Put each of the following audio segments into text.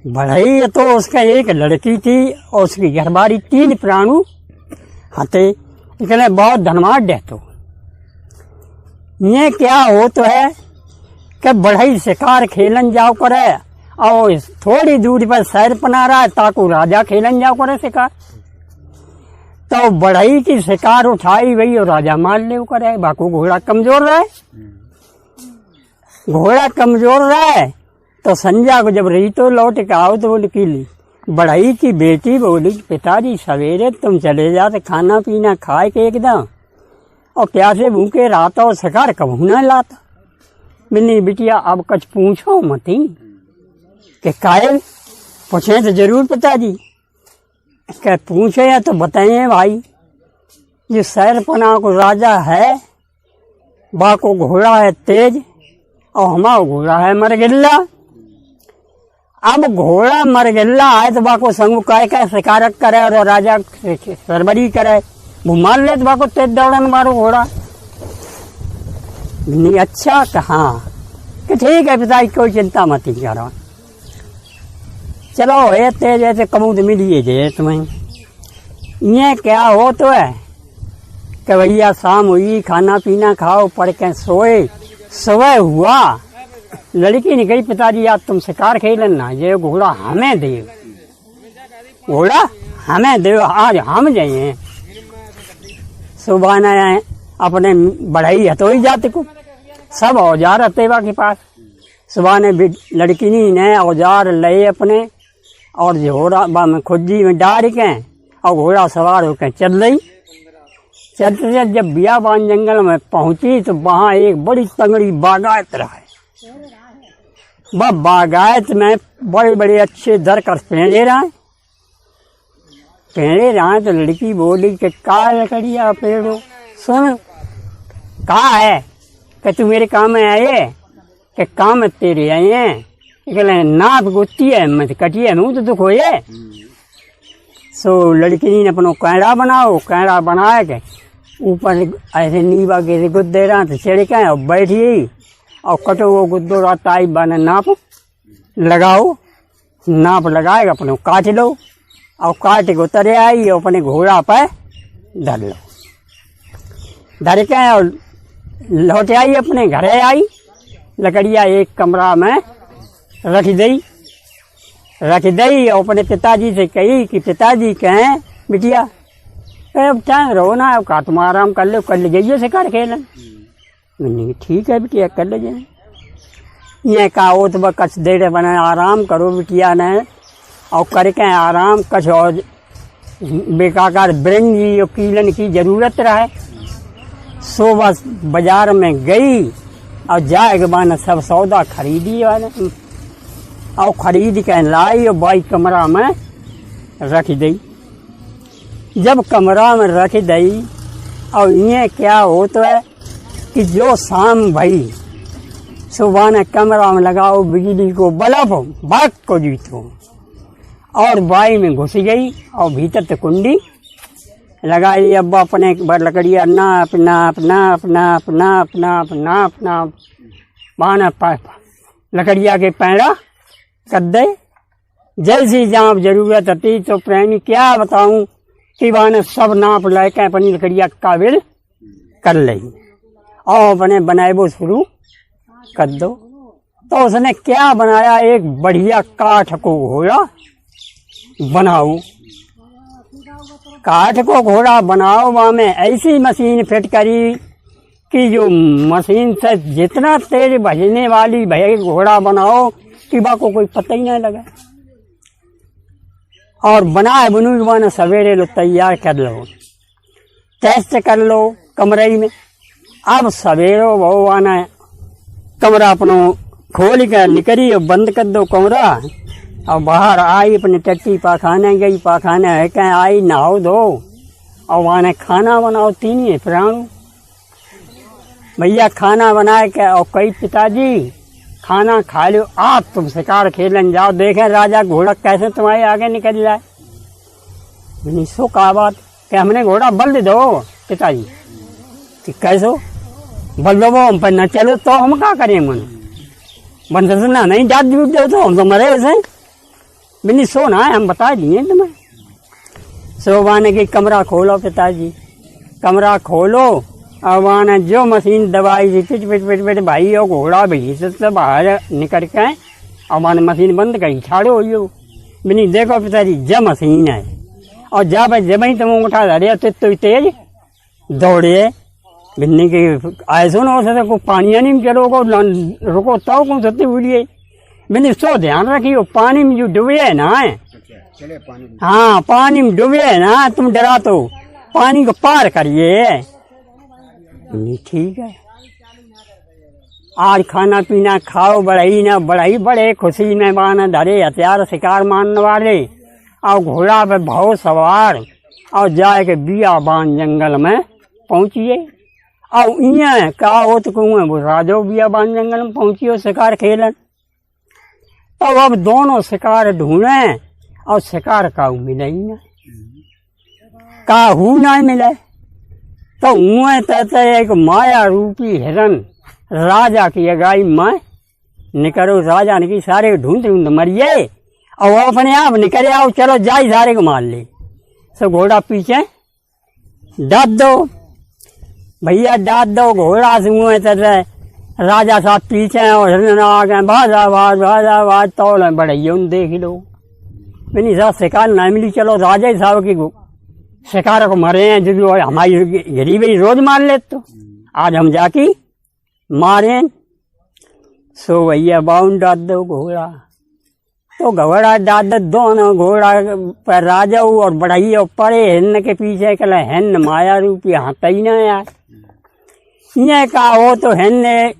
बढ़ई तो उसका एक लड़की थी और उसकी घरवारी 3 प्राणु हते, इसलिए बहुत धनवाद देतो। ये क्या हो तो है कि बढ़ई शिकार खेलन जाओ करे और थोड़ी दूरी पर शहर बना रहा है ताकू राजा खेलन जाओ करे शिकार। तो बढ़ई की शिकार उठाई गई और राजा मार ले करे। बाकू घोड़ा कमजोर रहे, घोड़ा कमजोर रहे तो संध्या को जब रही तो लौट के आओ तो बोली की बढ़ई की बेटी बोली पिताजी सवेरे तुम चले जाते खाना पीना खाए के एकदम और प्यासे भूखे रात और शिकार कबू न लाता। मिनी बिटिया अब कुछ पूछो मती कि कायल पूछे तो जरूर पिताजी। क्या पूछे या तो बताइए भाई। ये शहरपना को राजा है, बा को घोड़ा है तेज और हमारा घोड़ा है मरगिल्ला। अब घोड़ा मरगिल्ला है तो बा को संग कह शिकारत करे और राजा सरबरी करे, वो मान ले तो बा को तेज दौड़न मारो घोड़ा। नहीं अच्छा कहा कि ठीक है पिताजी कोई चिंता मत करो, चलो ये तेज ऐसे कमूद मिलिए जे तुम्हें। ये क्या हो तो है कि भैया शाम हुई खाना पीना खाओ पढ़ के सोए। सुबह हुआ लड़की ने कही पिताजी आज तुम शिकार खेलन ना, ये घोड़ा हमें दे, घोड़ा हमें दे, आज हम जाइए। सुबह ने अपने बढ़ई हथोई जाते को सब औजार हतेवा के पास। सुबह ने लड़की ने औजार ले अपने और घोड़ा में खुज्जी में डाल के और घोड़ा सवार होकर चल रही। चलते जब बियाबान जंगल में पहुंची तो वहां एक बड़ी तगड़ी बागायत रहा है। वह बागायत में बड़े बड़े अच्छे दरकस पेड़े रहे, तो लड़की बोली कि का लकड़िया पेड़ो सुन कहा है कि तू मेरे काम में आए कि काम तेरे आए हैं। कहले नाप गुत्ती है मत कटिए मुँह तो दुख होए। सो लड़की ने अपनो कैड़ा बनाओ, कैड़ा बनाए के ऊपर ऐसे नीबा के गुद्दे रहा तो चढ़ के और बैठी और कटो वो गुद्दो रहता है बने नाप लगाओ, नाप लगाएगा अपने काट लो और काट के उतरे आई और अपने घोड़ा पे धर लो, धर के और लौट आई अपने घरे आई। लकड़िया एक कमरा में रख दई और अपने पिताजी से कही कि पिताजी कहें बिटिया अब चाहे रहो ना, अब का तुम आराम कर लो, कल जाइए शिकार खेलन। मैंने ठीक है बिटिया कर ले जाए। ये कहा तो बस कछ देर बना आराम करो बिटिया ने और करके आराम कछ और बेकार ब्रेंजी और कीलन की जरूरत रहे। सो बस बाजार में गई और जाएगा बाने सब सौदा खरीदी वाले और खरीद के लाई और बाई कमरा में रख दी। जब कमरा में रख दी और ये क्या होता है कि जो शाम भई सुबह ने कमरा में लगाओ बिजली को बल्ब बाग को जीतो और बाई में घुस गई और भीतर तो कुंडी लगाई। अब अपने लकड़िया नाप नाप नाप नाप नाप नाप नाप नाप बाना लकड़िया के पैड़ा कर दे। जैसी जहाँ जरूरत होती तो प्रेमी क्या बताऊं कि बाने सब नाप लेके अपनी लकड़िया काबिल कर ले और अपने बनाए वो शुरू कर दो। तो उसने क्या बनाया, एक बढ़िया काठ को घोड़ा बनाओ, काठ को घोड़ा बनाओ। वहाँ में ऐसी मशीन फिट करी कि जो मशीन से जितना तेज भजने वाली भैया घोड़ा बनाओ कि बा को कोई पता ही नहीं लगा। और बनाए बनू बना सवेरे लो तैयार कर लो, टेस्ट कर लो कमरे में। अब सवेरे वो आना कमरा अपनो खोल कर निकली और बंद कर दो कमरा और बाहर आई अपने टट्टी पाखाने गई, पाखाने है क्या आई नहाओ धो और वहाँ खाना बनाओ। 3 प्राणु भैया खाना बनाए के और कई पिताजी खाना खा लो, आप तुम शिकार खेलन जाओ, देखें राजा घोड़ा कैसे तुम्हारे आगे निकल जाए। मैंने सो कहा बात कि हमने घोड़ा बल दो पिताजी, कैसो बल दो हम पर न चलो तो हम क्या करें मन बंद ना नहीं जात दो तो हम तो मरे वैसे बिन्नी सोना है, हम बता दिए तुम्हें। सोबाने की कमरा खोलो पिताजी, कमरा खोलो। अब आने जो मशीन दवाई थी पिट पिट पिट पिट भाई और घोड़ा भी से बाहर निकल के अब आने मशीन बंद करी छाड़ो यो। बिन्नी देखो पिताजी जब मशीन है और जब ही तुम उठा धरे तो तेज दौड़े। बिन्नी की ऐसो न हो सकता को पानी नहीं चलो को रुको तो कौन सत्य बोलिए। बिन्नी सो ध्यान रखियो पानी में जो डूबे है ना है, हाँ पानी में डूबे है ना, तुम डरा तो पानी को पार करिए। ठीक है, आज खाना पीना खाओ, बढ़ई न बढ़ई बड़े खुशी में बान धरे हथियार शिकार मानने वाले और घोड़ा पे भाव सवार और जाए के बियाबान जंगल में पहुंचिए। और इं का हो तो कहूँ वो राजो बियाबान जंगल में पहुंचियो शिकार खेलन। तब अब दोनों शिकार ढूंढे और शिकार काऊ मिले ही ना, काहू ना मिले। तो उए तैसे एक माया रूपी हिरन राजा की अगाई में निकलो। राजा ने की सारे ढूंढते ढूंढते मरिए और वो अपने आप निकले आओ, चलो जाई सारे को मार ले। सो घोड़ा पीछे डाद दो भैया, डाद दो घोड़ा से उए तैसे राजा साहब पीछे और हिरन आ गए भाजा तौल बढ़िए उन देख लो। मैंने साहब शिकार ना मिली, चलो राजा साहब की शिकार को मरे हैं जो हमारी गरीबी रोज मार ले, तो आज हम जाके मारे। सो भैया बाउंड डाद दो घोड़ा, तो घोड़ा डाद दोनों घोड़ा पर राजा और बढ़ाई और पड़े हिन्न के पीछे कल हिन्न माया रूपी हाथी ना यार। ये का हो तो हिन्न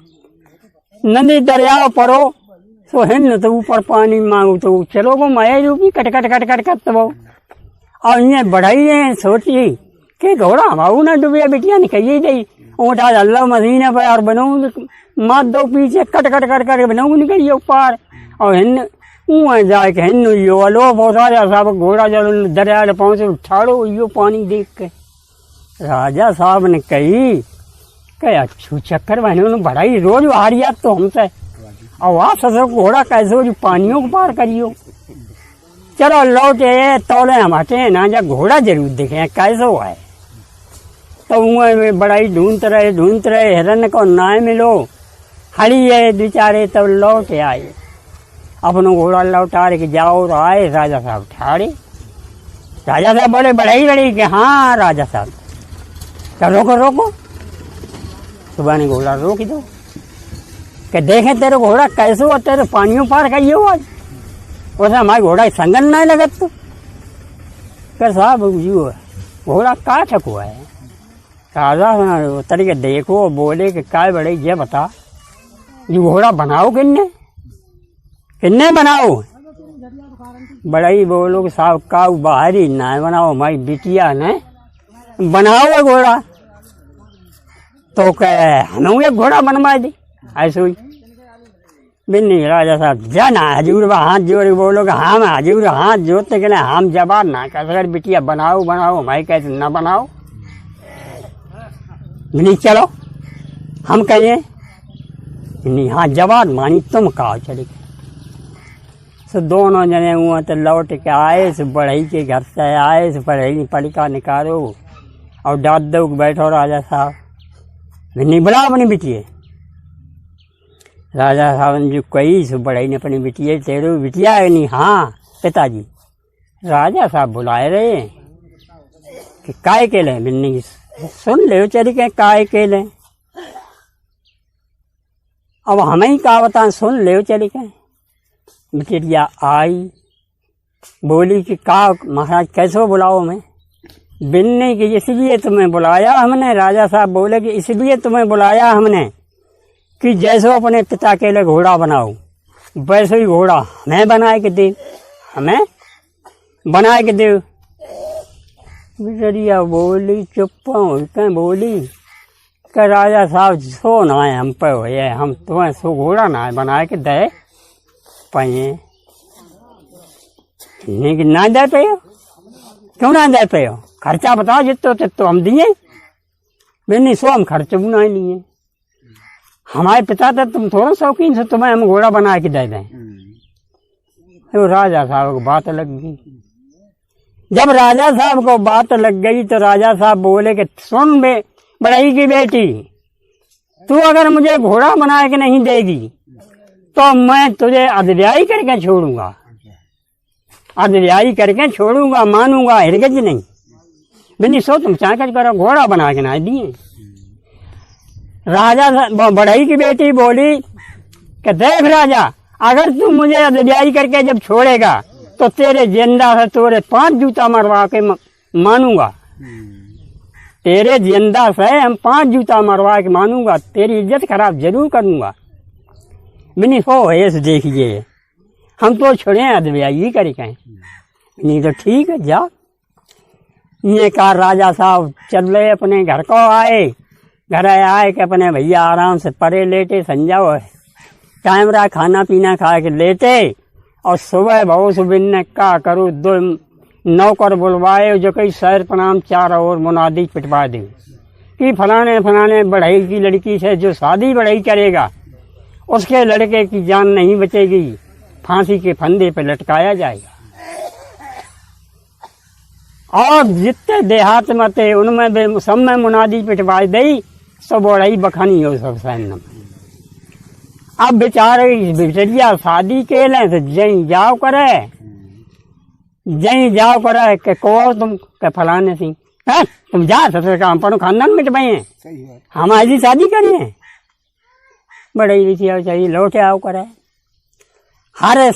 नदी दरिया पड़ो, तो हिन्न तो ऊपर पानी मांगू तो चलो वो माया रूपी cut cut cut cut cut वो। और ये बढ़ाई है सोची कि घोड़ा हमाऊ ना डूबे, बिटिया निकली गई ऊँटा अल्लाह मशीन पर और बनाऊ मार दो पीछे कट कट कट कर बनाऊ निकलिए ऊपर। और हिन्न ऊँ जाके हिन्न यो अलो बहुत राजा साहब घोड़ा जब दरिया पहुँचे छाड़ो यो पानी देख के। राजा साहब ने कही कि अच्छू चक्कर बने उन्होंने बढ़ाई रोज हारिया तो हमसे और आप ससुर घोड़ा कैसे जो पानियों को पार करियो। चलो लौटे तौले हम हटे ना, जब घोड़ा जरूर देखे कैसे हुआ है। तो वह बड़ाई ढूंढते रहे हिरन को ना मिलो, हड़ी है बेचारे। तब लौट आए अपनों घोड़ा लौटा के जाओ तो आए राजा साहब ठाड़े। राजा साहब बोले बढ़ाई बड़ी कि हाँ राजा साहब क्या रोको रोको। सुबह ने घोड़ा रोक दो कि देखे तेरे घोड़ा कैसे हुआ, तेरे पानियों पार कहिए हुआ वैसे हमारे घोड़ा संगन नहीं लगत। तो क्या साहब यू घोड़ा का ठक हुआ है। राजा तरीके देखो बोले कि काय बड़े ये बता ये घोड़ा बनाओ किन्ने बनाओ। बड़ाई बोलो कि साहब का बाहरी ना बनाओ, हमारी बिटिया ने बनाओ घोड़ा। तो कह हमें एक घोड़ा बनवा दे ऐसे ही। बिन्नी राजा साहब जाना हजूर हाथ जोड़ बोलो कि हम हजूर हाथ जोड़ते के लिए हम जवाब ना कर सके, बिटिया बनाओ बनाओ भाई कैसे ना बनाओ। बिन्नी चलो हम कहिए बिन्नी हाँ जवाब मानी तुम कहो चले। तो दोनों जने हुआ तो लौट के आए से बढ़ई के घर से आए से बढ़ई पलिका निकालो और डाद दो बैठो राजा साहब। बिन्नी बुला अपनी बिटिया। राजा साहब ने जो कही सो बढ़ई ने अपनी बिटिया तेरे बिटिया है नहीं। हाँ पिताजी। राजा साहब बुलाए रहे कि काय के ले। बिन्नी सुन ले चली के काय के ले। अब हमें ही कहा बता सुन ले चली के। बिटिया आई बोली कि का महाराज कैसे बुलाओ मैं। बिन्नी की इसलिए तुम्हें बुलाया हमने। राजा साहब बोले कि इसलिए तुम्हें बुलाया हमने कि जैसे अपने पिता के लिए घोड़ा बनाओ वैसे ही घोड़ा हमें बनाए के दे, हमें बनाए के दे। बिचरिया बोली चुप बोली कि राजा साहब सो ना है हम पे हो हम तुम्हें सो घोड़ा ना है बनाए के दे पाए ना दे पे हो। क्यों ना दे पे हो, खर्चा बताओ जितो हम दिए। मैंने सो हम खर्च भी नहीं लिए। हमारे पिता तो तुम थोड़ा शौकीन से तुम्हें हम घोड़ा बना के दे दें। वो राजा साहब को बात लग गई। जब राजा साहब को बात लग गई तो राजा साहब बोले कि सुन बे बड़ई की बेटी, तू अगर मुझे घोड़ा बना के नहीं देगी तो मैं तुझे अधव्याई करके छोड़ूंगा, अधव्याई करके छोड़ूंगा, मानूंगा, हिरगज नहीं। बिनी सो तुम चाकर करो, घोड़ा बना के ना दिए। राजा बढ़ई की बेटी बोली कि देख राजा, अगर तू मुझे अधव्याई करके जब छोड़ेगा तो तेरे जिंदा से तोरे 5 जूता मरवा के मानूंगा, तेरे जिंदा से हम 5 जूता मरवा के मानूंगा, तेरी इज्जत खराब जरूर करूंगा। बिनी हो ऐसे देखिए, हम तो छोड़े अधव्याई करके। नहीं तो ठीक है जा। ये कहा राजा साहब चले अपने घर को आए, घर आए कि अपने भैया आराम से परे लेटे, संजा हो टाइम रहा, खाना पीना खा के लेटे। और सुबह बहुत सुबह का करूँ 2 नौकर बुलवाए जो कई शहर प्रणाम 4 और मुनादी पिटवा दे कि फलाने फलाने बढ़ई की लड़की से जो शादी बढ़ई करेगा उसके लड़के की जान नहीं बचेगी, फांसी के फंदे पे लटकाया जाएगा। और जितने देहात में थे उनमें सब में मुनादी पिटवा दी, सब बढ़ई बखानी हो सब सैन। अब बेचारे बेचरिया शादी के ले तो जई जाओ करे, जई जाओ करे के को तुम के फलाने सिंह है, तुम जा ससुर काम पर खानदान मिटवाए हैं, हम ऐसी शादी करिए। बड़े बिटिया चाहिए लौटे आओ करे। हर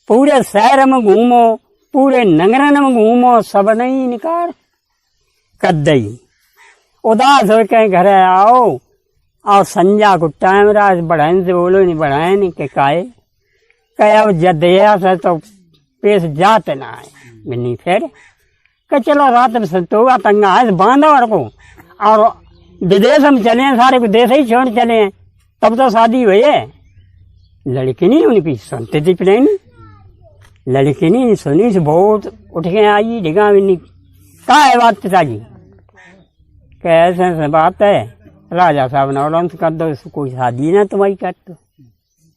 पूरे शहर में घूमो, पूरे नगरन में घूमो, सब नहीं निकाल कर दई। उदास होकर घर आओ और संजा को टाइम रात बढ़ाने से बोलो नहीं, बढ़ाए नहीं के काए कहे अब जदया से तो पेश जाते ना आए। नहीं फिर कह चलो रात में संतोगा तंगा है बांधा और को, और विदेश हम चले हैं, सारे को देश ही छोड़ चले हैं, तब तो शादी हुई है। लड़की नहीं उनकी सुनते थी प्लेन, लड़की नहीं सुनी से बहुत उठ के आई डिगा भी नहीं। कहा है बात पिताजी? कैसे बात है राजा साहब ने अलाउंस कर दो, कोई शादी ना तुम्हारी कर दो।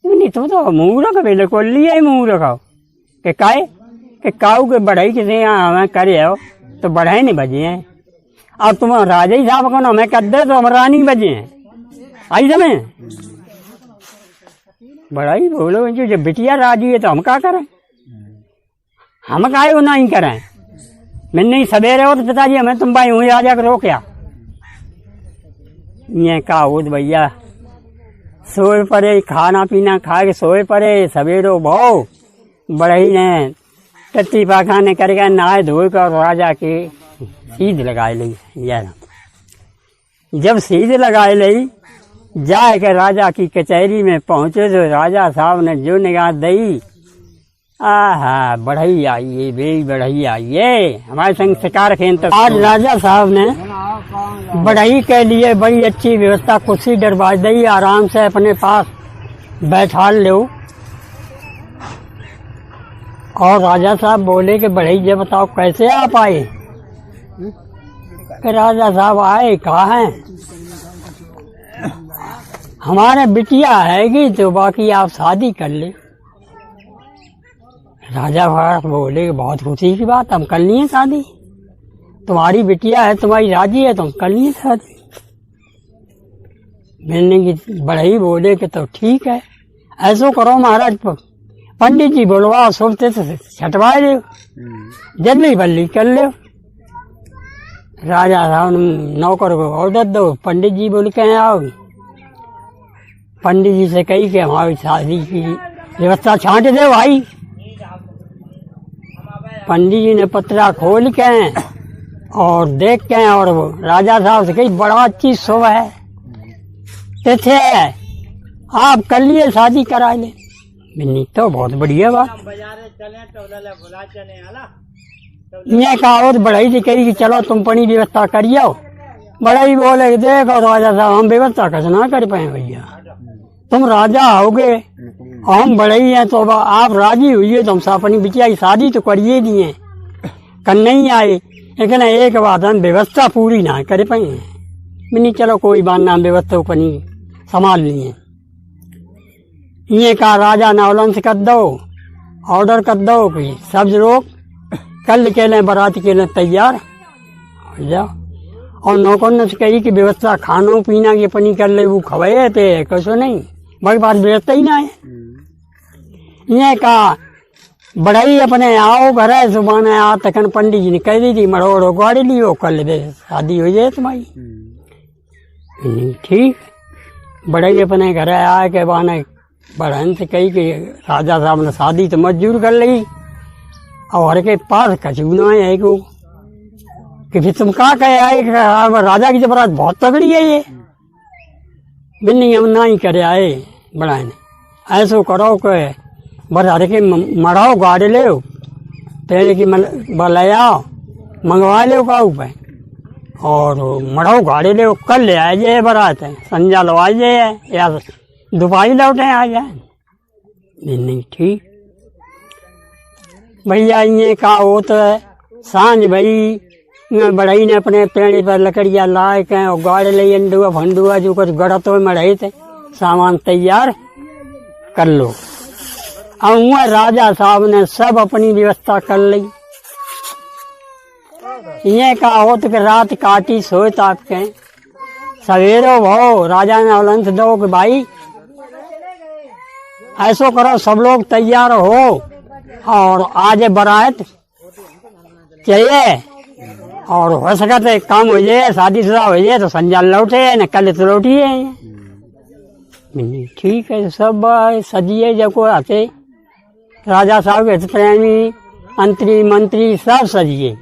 नहीं तुम तो मुँह रखो, बिल्कुल लिए मुँह रखाओ के काए के काऊ के बढ़ाई किसी यहाँ हमें करे हो तो बढ़ाई नहीं बजे हैं, और तुम राजा ही साहब को ना हमें कर दे तो हम रानी बजे हैं। आई समय बढ़ाई बोलो जो जब बिटिया राजी है तो हम क्या करें, हम काहे वो नहीं करें। मैं नहीं सवेरे हो तो पिताजी हमें तुम भाई हूँ राजा को रोकया। ये कहा हो भैया सोए पड़े, खाना पीना खा के सोए पड़े। सवेरो बहु बढ़ई ने टट्टी पाखाने करके नहाए धोए कर राजा के सीध लगाए ली। जब सीध लगाए ली जाए के राजा की कचहरी में पहुंचे तो राजा साहब ने जो निगाह दी, आहा बढ़ई आइए बे, बढ़ई आइए हमारे संग शिकार खेल। तो आज राजा साहब ने बढ़ई के लिए बड़ी अच्छी व्यवस्था, कुर्सी डरवा दी, आराम से अपने पास बैठा लो। और राजा साहब बोले कि बढ़ई जी बताओ कैसे आप आए? कि राजा साहब आए कहाँ हैं? हमारे बिटिया हैगी तो बाकी आप शादी कर ले। राजा साहब बोले कि बहुत खुशी की बात, हम कर लिए शादी, तुम्हारी बिटिया है, तुम्हारी राजी है, तुम कर लिए शादी। मिलने की बढ़ई बोले कि तो ठीक है, ऐसो करो महाराज पंडित जी बोलवा सोचते से छटवा दो, जल्दी बल्ली कर लो। राजा साहब नौकर को ऑर्डर दो, पंडित जी बोल के आओ। पंडित जी से कही कि हमारी शादी की व्यवस्था छांट दे भाई। पंडित जी ने पत्रा खोल के और देख के और राजा साहब से कही बड़ा अच्छी शोभा है, कैसे आप कर लिए शादी करा ले। नहीं तो बहुत बढ़िया बात। ये कहा और बढ़ई जी कही कि चलो तुम पनी व्यवस्था करियो। बढ़ई बोले देखो राजा साहब हम व्यवस्था कैसे ना कर पाए भैया, तुम राजा होगे हम बढ़ई हैं तो आप राजी हुई तो हम अपनी बिटिया की शादी तो करिए दिए, कर नहीं आए, लेकिन एक बात हम व्यवस्था पूरी ना कर पाए। नहीं चलो कोई बात ना, व्यवस्था अपनी संभाल लिए। ये कहा राजा ने अलाउंस कर दो, ऑर्डर कर दो कि सब लोग कल के लिए बारात के लिए तैयार हो जाओ। और नौकर ने कही कि व्यवस्था खानों पीना की अपनी कर ले, वो खवाए थे कसो नहीं, बाकी बात व्यवस्था ही ना है। ये कहा बड़ाई अपने आओ घर है सुबह आ तखन पंडित जी ने कह दी थी मरोड़ो गाड़ी लियो कल दे शादी हो जाए तुम्हारी। ठीक बड़ाई अपने घर आया के बहाने बहन से कही कि राजा साहब ने शादी तो मंजूर कर ली और के पास कचूना है को कि फिर तुम क्या कहे आए राजा की जबरात बहुत तगड़ी है ये बिन्नी हम ना ही करे आए बड़ा ने ऐसो करो के बड़ा के मराओ गाड़ी ले तेरे की ले आओ मंगवा ले का ऊपर और मराओ गाड़ी ले कल ले आए जाए बारात है संजा लवा जाए या दोपहरी लौटे आ जाए। नहीं ठीक भैया ये का हो तो सांझ भाई बड़ाई ने अपने पेड़ पर लकड़ियाँ लाए के और गाड़ ले अंडुआ फंडुआ जो कुछ गढ़त हो मढ़े थे सामान तैयार कर लो। और वह राजा साहब ने सब अपनी व्यवस्था कर ली। ये का हो तो कि रात काटी सोए ताप के सवेरो भाव राजा ने अलंत दो कि भाई ऐसो करो सब लोग तैयार हो और आज बारात चाहिए और हो सका तो एक काम हो जाए शादी शुदा हो जाए तो संजा लौटे न कल तो लौटिए। ठीक है सब सजिए जब को आते राजा साहब के प्रेमी अंतरी मंत्री सब सजिए।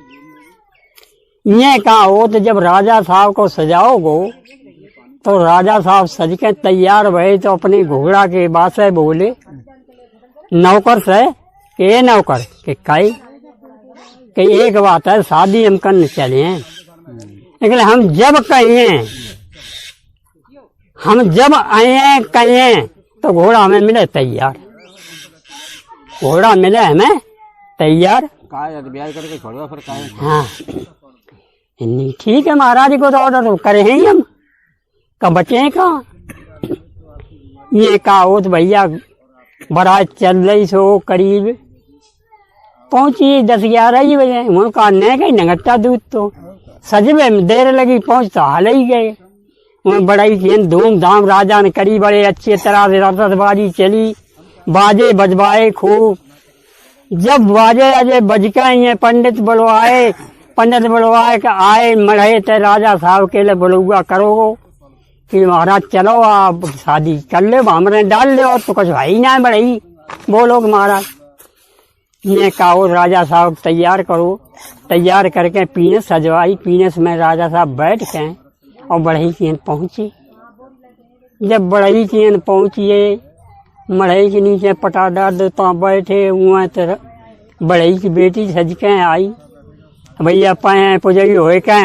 ये कहा हो तो जब राजा साहब को सजाओगो तो राजा साहब सज के तैयार भये तो अपने घोड़ा के बात से बोले नौकर से के नौकर के कई कि एक बात है शादी हम करने चले हैं लेकिन हम जब आए कहें तो घोड़ा हमें मिले तैयार, घोड़ा मिले हमें तैयार। हाँ ठीक है महाराज को तो ऑर्डर तो करे ही हम कब बचे कहाँ। ये कहा तो भैया बारात चल रही सो करीब पहुंची 10-11 बजे उनका नहीं गई नगट्टा दूध तो सजवे में देर लगी पहुंच तो हाल ही गए। वहाँ बड़ाई की धूमधाम राजा ने करी बड़े अच्छे तरह से रसबाजी चली बाजे बजवाए खूब। जब बाजे अजय बज के पंडित बुलवाए के आए मढ़े थे राजा साहब के लिए बुलुआ करो कि महाराज चलो आप शादी कर ले हमने डाल ले और तो कुछ भाई ना बढ़ई बोलो महाराज। ये कहो राजा साहब तैयार करो, तैयार करके पीनस सजवाई। पीनस में राजा साहब बैठ के और बढ़ई की पहुंची। जब बढ़ई की पहुंचिए मढ़ई के नीचे पटा डाल तो बैठे हुआ तो बढ़ई की बेटी सज के आई भैया पाए पुजरी हो के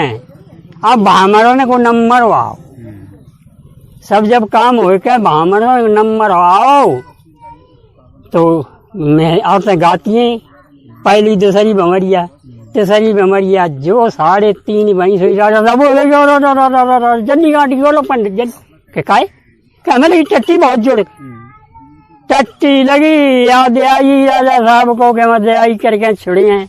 अब भामरों ने को नंबर आओ सब जब काम हो के भामरों नंबर आओ तो मैं औरतें गाती हैं पहली दूसरी बमरिया तीसरी बमरिया जो 3.5 वहीं से राजा साहब जल्दी गाड़ी बोलो पंडित जल्दी के काहे कहने लगी टट्टी बहुत जोड़े टट्टी लगी याद आई राजा साहब को के मत आई करके छुड़े हैं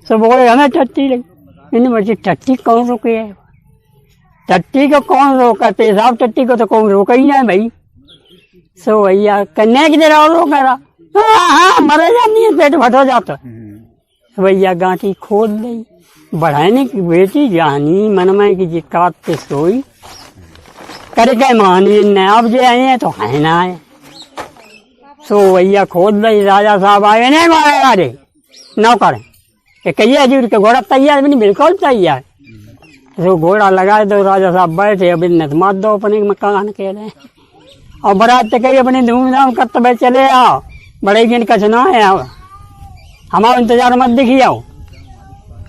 सब बोले हमें टट्टी लगी। इन बच्चे टट्टी कौन रोके है, टट्टी को कौन रोका पेशाब टट्टी को तो कौन रोका ही नहीं भाई। सो भैया कन्या की जरा और रोका रहा हाँ मरे जानी है पेट फटो जाता भैया गांठी खोल दी। बढ़ाने की बेटी जानी मन में की जिकात पे सोई करके मानी न अब जे आए हैं तो है ना आए। सो भैया खोल दी राजा साहब आए नहीं मारे अरे नौकर के कहिए हजूर के घोड़ा तैयार भी नहीं बिल्कुल तैयार। तो घोड़ा लगाए दो राजा साहब बैठे अभी नत मार दो अपने मकान के लिए और बारात तो कही अपने धूमधाम करते भाई चले आओ बड़े दिन का सुना है हमारा इंतजार मत दिखी आओ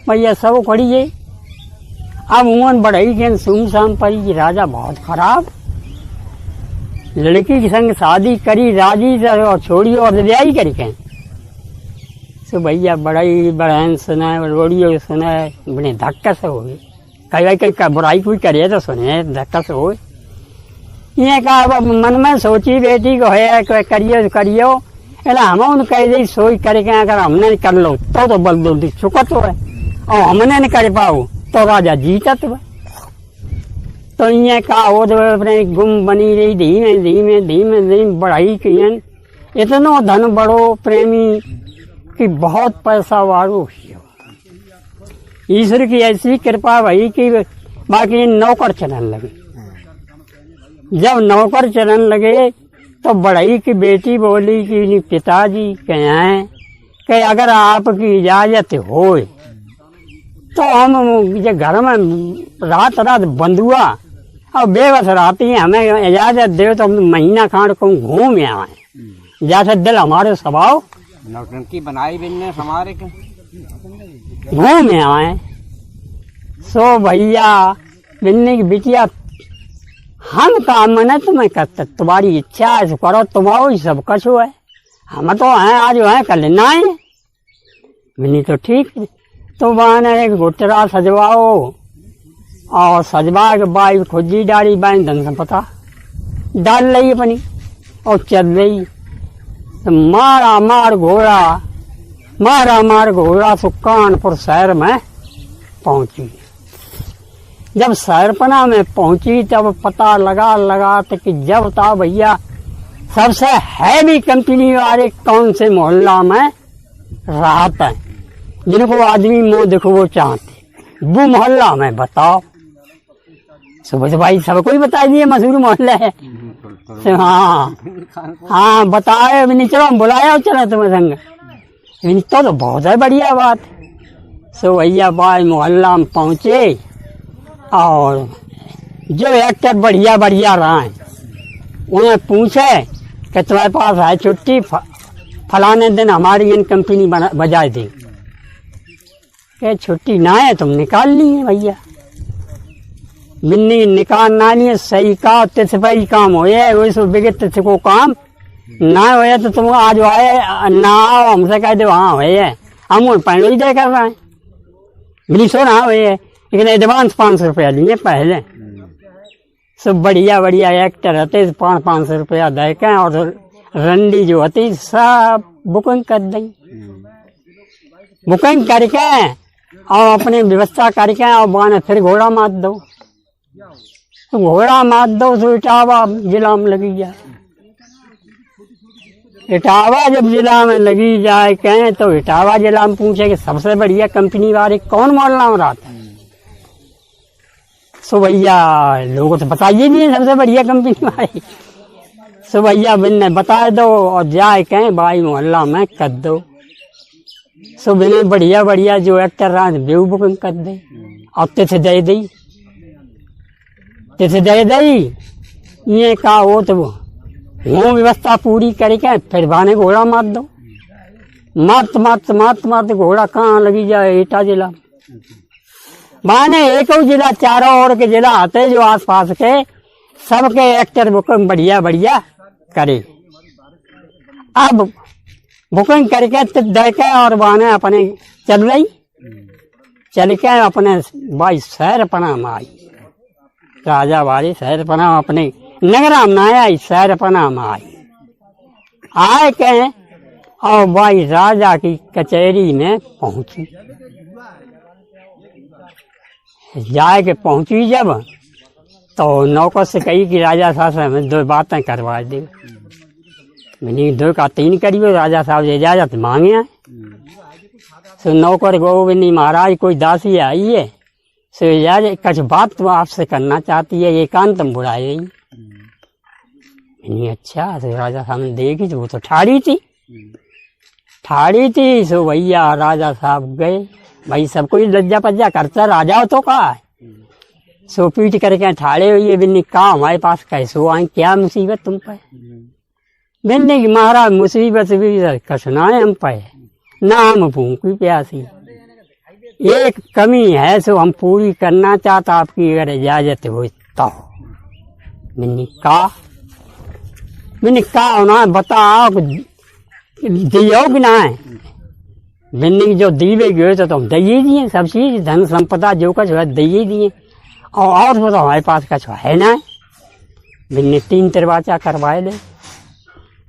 भैया सब खड़ी है। अब उमन बढ़ई के सुमसाम पड़ी कि राजा बहुत खराब लड़की के संग शादी करी राजी से और छोड़ी और ब्याही करी के सो भैया बड़ई बहन सुना रोड़ियों सुना बड़े धक्का से हो गई कई कई बुराई कोई करे तो सुने धक्का से हो। ये कहा मन में सोची बेटी को है करियो करियो कहला हम उन कह दी सोई करके अगर हमने कर लो तो बल चुकत हो, और हमने नहीं कर पाओ तो राजा जीतत हुआ। तो ये का वो तो अपने गुम बनी रही, धीमे धीमे धीमे धीमे बढ़ाई कियन, इतना धन बड़ो प्रेमी कि बहुत पैसा वारू। ईश्वर की ऐसी कृपा भई कि बाकी नौकर चलन लगे। जब नौकर चलन लगे तो बड़ई की बेटी बोली कि पिताजी कहें कि अगर आपकी इजाजत हो तो हम ये घर में रात रात बंधुआ और बेबस रहती हैं, हमें इजाजत दे तो हम महीना खांड को घूम आए, जैसे दिल हमारे स्वभाव नौटंकी बनाई बिन्ने हमारे के घूम आए। सो भैया बिन्ने की बिटिया हम काम में तुम्हें करते, तुम्हारी इच्छा है करो, तुम्हारो ही सब कछु है, हम तो हैं आज है कल ना है। बिन्नी तो ठीक, तो बहाने एक गुटरा सजवाओ और सजवा के बाई खोजी डाली, बाई धन संपता डाल रही अपनी और चल रही। तो मारा मार घोड़ा तो कानपुर शहर में पहुंची। जब शहरपना में पहुंची तब पता लगा तो कि जब था भैया सबसे हैवी कंपनी वाले कौन से मोहल्ला में राहत है, जिनको आदमी मुंह देखो वो चाहते, वो मोहल्ला में बताओ। सुबह से भाई सबको ही बता दिए मशहूर मोहल्ला है। हाँ बताए, चलो बुलाया चलो तुम्हें संग, तो बहुत है बढ़िया बात। सो भैया भाई मोहल्ला में पहुंचे और जो एक्टर बढ़िया रहा है उन्हें पूछे कि तुम्हारे पास है छुट्टी, फलाने दिन हमारी इन कंपनी बजाए दी। कि छुट्टी ना है तुम निकाल ली है भैया। बिन्नी निकालना नहीं है, सही का तिथ पर ही काम हो है, वैसे बिगड़ तिथ को काम ना हो तो तुम आज आए ना आओ, हमसे कह दो हाँ है, हम पहले ही कर रहे हैं। बिन्नी सो ना हुए है, लेकिन एडवांस 500 रुपया लिए पहले। सब बढ़िया एक्टर होते 500 रुपया दे के, और रंडी जो होती सब बुकिंग कर दी, बुकिंग करके और अपनी व्यवस्था करके और बाने फिर घोड़ा मार दो, तो इटावा जिला में लगी जाए। इटावा जब जिला में लगी जाए कहें तो इटावा जिला में पूछे कि सबसे बढ़िया कंपनी वाले कौन मोहल्ला में रहता है। सो भैया लोगों तो बताइए नहीं सबसे बढ़िया कंपनी वाली। सो भैया बिन्ने बता दो और जाए कहें भाई मोहल्ला में कर दो। सो बिन्ने बढ़िया जो एक्टर रहा बेऊ बुकिंग कर दे और तिथ दे दी, ये का हो तो वो व्यवस्था पूरी करके फिर बाने घोड़ा मार दो। मात घोड़ा कहाँ लगी जाए, एटा जिला माने एक जिला, चारों ओर के जिला आते जो आसपास के सबके एक्टर बुकिंग बढ़िया करे। अब बुकिंग करके दे के और बाने अपने चल के अपने भाई शहरपना में आई, राजा वाली शहरपना अपने नगरा में आई, शहरपना में आए के और भाई राजा की कचहरी में पहुंची। जाए के पहुंची जब तो नौकर से कही कि राजा साहब से हमें 2 बातें करवा दे। मैंने 2 का 3 करियो, राजा साहब इजाजत मांगे हैं। सो नौकर गोविंदी महाराज कोई दासी आई है, सो इजाजत कुछ बात तो आपसे करना चाहती है, एकांत में बुलाए गई। मैंने अच्छा, तो राजा साहब ने देखी तो वो तो ठाड़ी थी। सो भैया राजा साहब गए, भाई सब कोई लज्जा पज्जा करता, राजा तो कहा है। सो पीट करके ठाड़े हुई बिन्नी कहा हमारे पास कैसो आए, क्या मुसीबत तुम पे। बिन्नी की महाराज मुसीबत भी कसना है हम पे, ना हम भूखी प्यासी, एक कमी है सो हम पूरी करना चाहता, आपकी अगर इजाजत हो तो। बिन्नी कहा ना बताओ दियो कि ना है। बिन्नी जो दीवे गए तो तुम दे दिए, सब चीज धन संपदा जो कुछ है दे दिए, और तो हमारे पास कुछ है ना। बिन्नी 3 दरवाजा करवाए ले।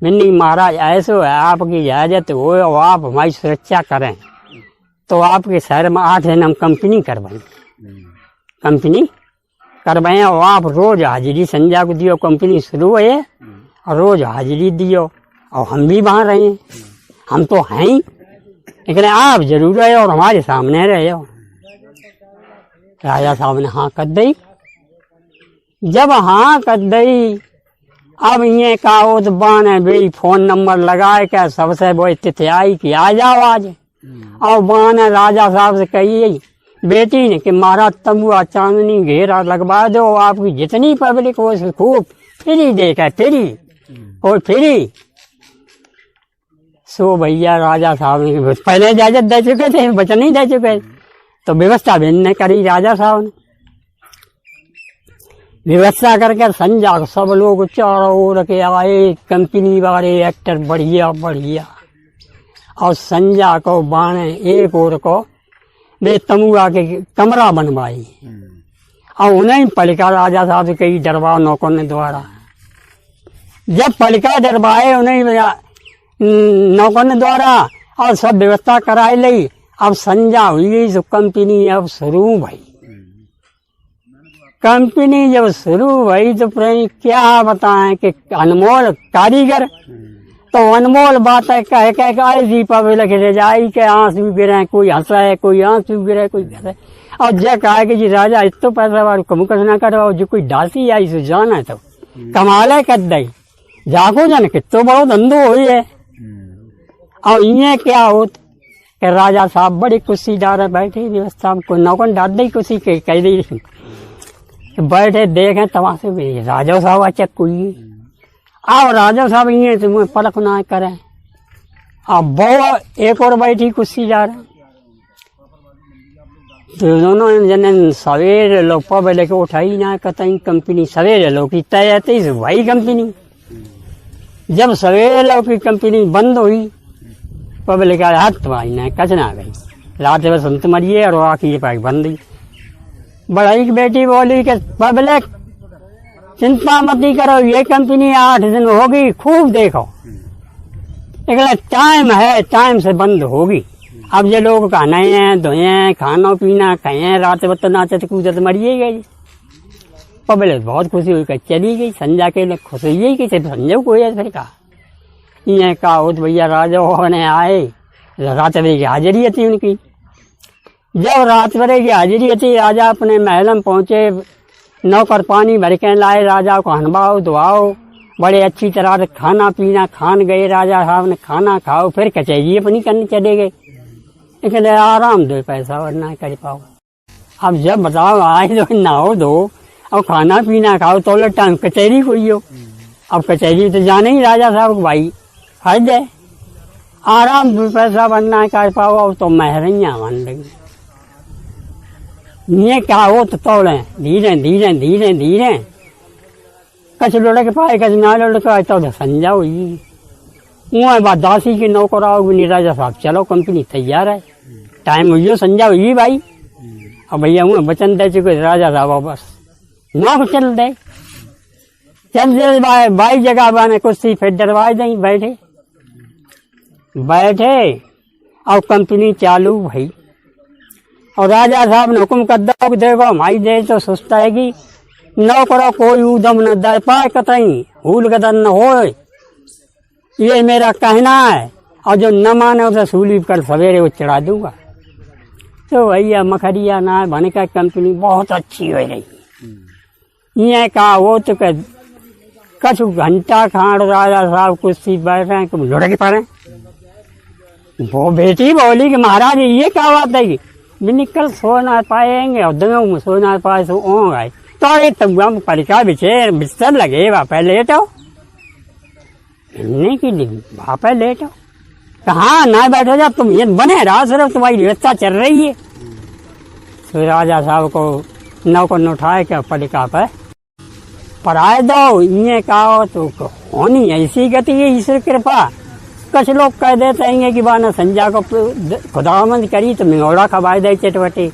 मैंने महाराज ऐसो है आपकी इजाजत हो और आप हमारी सुरक्षा करें तो आपके शहर में 8 दिन हम कंपनी करवाएं, कंपनी करवाएं और आप रोज हाजिरी संध्या को दियो। कंपनी शुरू है और रोज हाजिरी दियो और हम भी वहाँ रहे, हम तो हैं ही, लेकिन आप जरूर रहे और हमारे सामने रहे हो। राजा साहब ने हाँ कर दी। जब हाँ कर दी, अब ये का तो बाने भाई फोन नंबर लगाए क्या सबसे वो तिथि आई कि आ जाओ आज। और बाने राजा साहब से कही बेटी ने कि महाराज तंबुआ चांदनी घेरा लगवा दो, आपकी जितनी पब्लिक हो खूब फ्री देखे, फ्री और फ्री। सो भैया राजा साहब ने पहले इजाजत दे चुके थे, वचन नहीं दे चुके, तो व्यवस्था भिन्न करी राजा साहब ने। व्यवस्था करके संजा सब लोग चारों ओर के आए, कंपनी वाले एक्टर बढ़िया बढ़िया, और संजा को बाणे एक ओर को वे तमुआ के कमरा बनवाई और उन्हें पलिका राजा साहब कई डरवाओ नौकर ने द्वारा। जब पलिका डरवाए उन्हें नौकर ने द्वारा और सब व्यवस्था कराई ली। अब संजा हुई तो कंपनी अब शुरू भई। कंपनी जब शुरू हुई तो क्या बताएं कि अनमोल कारीगर, तो अनमोल बातें कह कह आई दीपा लिखे जाई के आंसू गिरे, कोई हंसा है, कोई आंसू गिरे, कोई हंसा। और जब कहा कि जी राजा इतो पैसा वाले कम कस ना करवाओ, जो कोई डासी आई सो जाना तो कमाले कर दई जाको जन कितो बड़ो धंधो हुई है। और ये क्या होत कि राजा साहब बड़ी कुर्सी डारे बैठे, व्यवस्था को नौकर डाल दी कुर्सी के कह दी बैठे देखे तमाशे में। राजा साहब अचक कोई अब राजा साहब ये तुम्हें पलक ना करें। अब वो एक और बैठी कुर्सी जा रहे, तो दोनों जन सवेरे लोग पब लेके उठाई ना कतई कंपनी सवेरे लोग की तय आती वही कंपनी। जब सवेरे लोग की कंपनी बंद हुई, पब लेके हाथ भाई ना कचना गई, रात में संत मरिए और आखिर पाई बंद हुई। बड़ाई की बेटी बोली कि पब्लिक चिंता मत ही करो, ये कंपनी 8 दिन होगी, खूब देखो, एक टाइम है, टाइम से बंद होगी। अब ये लोग खाना है धोए खाना पीना खाए, रात में तो नाचत कूदत मरिए गई। पब्लिक बहुत खुशी हुई कि चली गई। संजा के लिए खुश हुई कि संजय को फिर कहा ये कहा हो तो भैया राजा ने आए, रात भर की हाजिरी थी उनकी। जब रात भर की हाजिरी थी, राजा अपने महल में पहुंचे, नौकर पानी भर के लाए, राजा को हनवाओ धुआओ, बड़े अच्छी तरह से खाना पीना खान गए। राजा साहब ने खाना खाओ, फिर कचहरी अपनी करने चले गए। इसलिए आराम दो, पैसा और ना कर पाओ। अब जब बताओ आए तो नहाओ धो और खाना पीना खाओ, तो टाइम कचहरी को ही हो। अब कचहरी तो जाने ही राजा साहब को भाई फर्ज है, आराम दो पैसा बनना कर पाओ। अब तो महरैया बन लगी। ये क्या हो तो तोड़े धीरे धीरे धीरे धीरे, कच लोड़ के पाए कच ना लोड़ के तो संजा हुई। वहाँ बात दासी की नौकर आओगे राजा साहब चलो कंपनी तैयार है, टाइम हुई संजा हुई भाई। अब भैया वहाँ वचन दे चुके राजा साहब बस नौक चल दे, चल दे भाई जगह बने कुर्सी फिर डरवा दें। बैठे बैठे और कंपनी चालू भाई। और राजा साहब ने हुक्म कर दो कि देखो हमारी देश तो सुस्ता है कि नौकरों कोई उदम न दे पाए, कतई भूल गदन न हो, ये मेरा कहना है। और जो न माने उसे सूली कर सवेरे वो चढ़ा दूंगा। तो भैया मखरिया ना बन का कंपनी बहुत अच्छी हो रही। ये कहा वो तो कछु घंटा खाड़ राजा साहब कुर्सी बैठ रहे हैं, लुढ़ के पड़े। वो बेटी बोली कि महाराज ये क्या बात है, निकल सो ना पाएंगे और दिनों में सो ना पाए सो ओ गए। तो ये तब परिका बिछे बिस्तर लगे वापस लेटो, हिलने की वापस लेटो। कहाँ ना बैठो जा तुम, ये बने रहा सिर्फ तुम्हारी व्यवस्था चल रही है। तो राजा साहब को नौकर ने उठाए क्या परिका पे पढ़ाए दो। ये कहा तो होनी ऐसी गति है ईश्वर कृपा। कुछ लोग कह देते हैं कि बाना संजा को खुदावंद करी तो मिंगोड़ा खवाए दे चटवटी।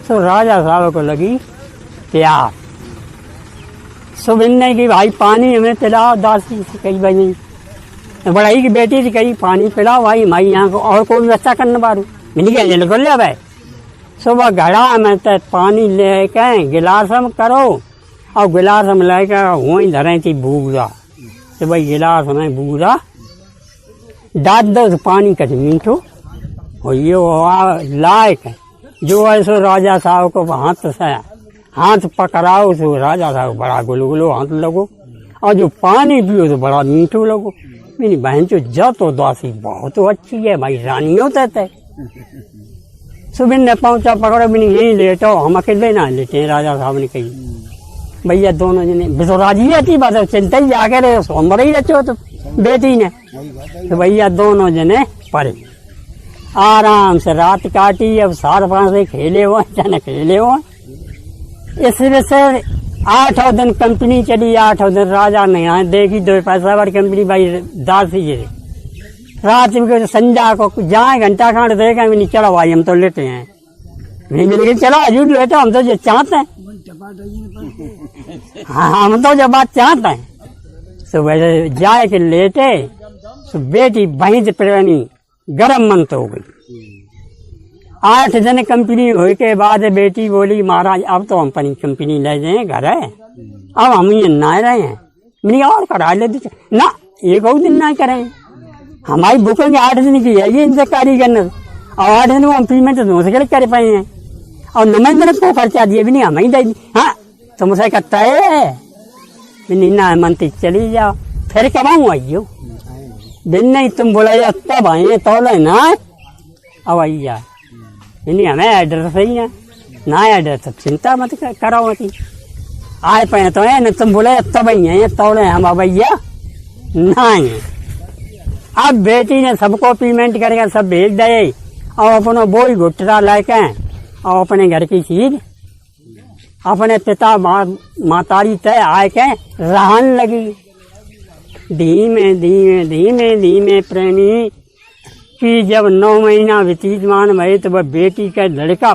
तो राजा साहब को लगी प्यार, सुबिन्ने की भाई पानी हमें पिलाओ। दासी से कई बजे बड़ाई की बेटी थी कही पानी पिलाओ भाई माई यहाँ को और कोई व्यवस्था करने बारू मैंने क्या जल कर लिया भाई सुबह घड़ा में तो पानी लेके गिलास में करो और गिलास में लेके वहीं धरे थी बूरा तो भाई गिलास में बूरा डाल दो तो पानी का मीठो और ये लायक है जो ऐसो राजा साहब को हाथ पकड़ाओ तो राजा साहब बड़ा गुलगुलो हाथ लगो और जो पानी पियो तो बड़ा मीठो लगो। मेरी बहन जो जा तो दासी बहुत अच्छी है भाई रानियों तय सुबह ने पहुंचा पकड़ो भी नहीं यही लेटो हम अकेले ना लेटे हैं राजा साहब ने कही भैया दोनों जने बिसोराजी रहती बात चिंता ही जाके रहे सोमवार ही रचो तो बेटी ने तो भैया दोनों जने पड़े आराम से रात काटी। अब 4-5 से खेले हुए जाने खेले हुए इसमें से 8 दिन कंपनी चली 8 दिन राजा ने यहाँ देखी 2 पैसा वाली कंपनी भाई दासी जी रात में संजा को जहाँ घंटा खांड देखा नहीं चलो भाई हम तो लेते हैं नहीं चलो अजूट लेते हम तो जो चाहते हैं हाँ हम तो जो बात चाहते हैं सुबह जाए के लेटे तो बेटी भैंस प्रेमी गरम मन तो हो गई। 8 दिन कंपनी हो के बाद बेटी बोली महाराज अब तो हम अपनी कंपनी ले जाए घर है अब हम ये ना रहे हैं मैंने और करा ले ना एक और दिन ना करें हमारी बुकिंग 8 दिन की है ये इनसे कारीगर ने और 8 दिन हम पेमेंट तो मुझसे कर पाए हैं और नमस्ते को खर्चा दिए भी नहीं हम ही दे हाँ तुमसे करता है मैंने ना मनती चली जाओ फिर कमाऊँ आइयो दिन नहीं तुम बोला तब आए तो ना अब आइया नहीं हमें एड्रेस सही है ना एड्रेस तो चिंता मत करो मत आए पे तो है न तुम बोले तब ही है तोड़े हम भैया नहीं अब बेटी ने सबको पेमेंट करके सब भेज दे और अपना बोई घुटरा लेके और अपने घर की चीज अपने पिता मातारी तय आए के रहन लगी। धीमे धीमे धीमे धीमे प्रेमी कि जब 9 महीना व्यतीतमान भये तो वह बेटी का लड़का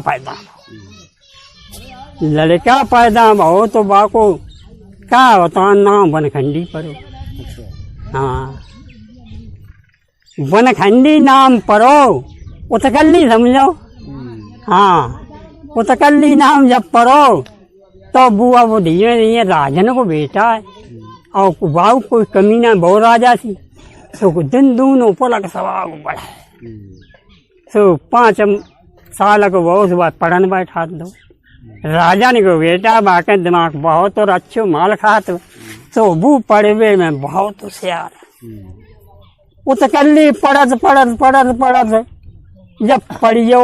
पैदा हो तो बाको क्या होता नाम बनखंडी परो हाँ बनखंडी नाम परो उतकल्ली समझो हाँ उतकल्ली नाम जब परो तो बुआ वो धीरे धीरे राजन को बेटा है और बाबू कोई कमी ना बहु राजा थी सो दिन दूनो पलक सवाब बढ़ा सो 5 साल को बहुत बात पढ़न बैठा दो राजा ने को बेटा बाके दिमाग बहुत और अच्छो माल खात तो वो पढ़वे में बहुत होशियार उतकल्ली पढ़त जब पढ़ियो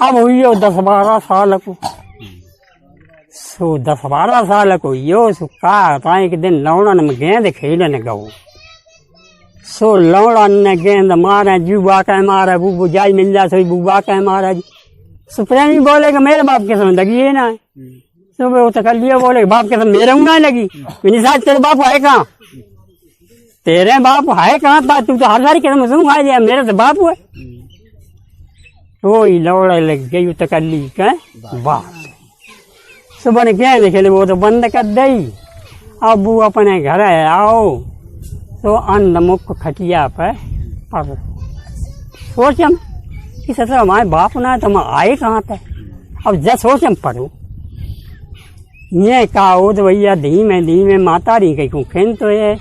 अब हुई 10-12 साल को सो 10-12 साल को यो सो का एक दिन लौड़न में गेंद खेलन गो सो लौड़न ने गेंद मारे जुबा के मारे बूबू जाई मिल जा सो बुबा के मारे सो प्रेमी बोले कि मेरे बाप के समझ लगी है ना सो वो तो कर लिया बोले बाप के समझ मेरे ना लगी शायद तेरे बाप है कहाँ तेरे बाप है कहाँ था तू तो हर सारी कसम सुन खा लिया मेरे तो बाप है वो ही लौड़ा लग गई तकल्ली के बाप सुबह ने क्या देखे वो तो बंद कर दई अब वो अपने घर आओ तो अन्नमुख खटिया पे पड़ सोचम कि सर हमारे बाप ना तो हम आए कहाँ थे अब जब सोचम पढ़ो ये कहा हो तो भैया धीमे धीमे माता रही कहीं को खेन तो है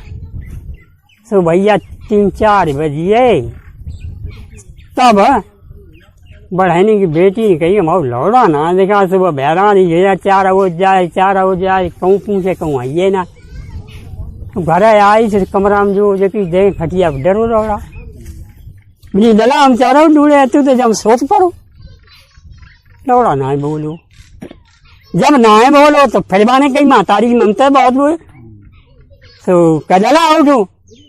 सो भैया 3-4 बजे तब बढ़ाने की बेटी कही हम लौड़ा ना देखा सुबह बहरानी गया 4 हो जाए कहूँ पूछे कहूँ आइए ना घर आई फिर कमरा में जो देख खटिया डरो लौड़ा मुझे लला हम चारों ढूंढे तू तो जब सोच पड़ो लौड़ा ना बोलो जब ना बोलो तो फिरवाने कहीं मातारी ममता बहुत हुए तो कदला उठो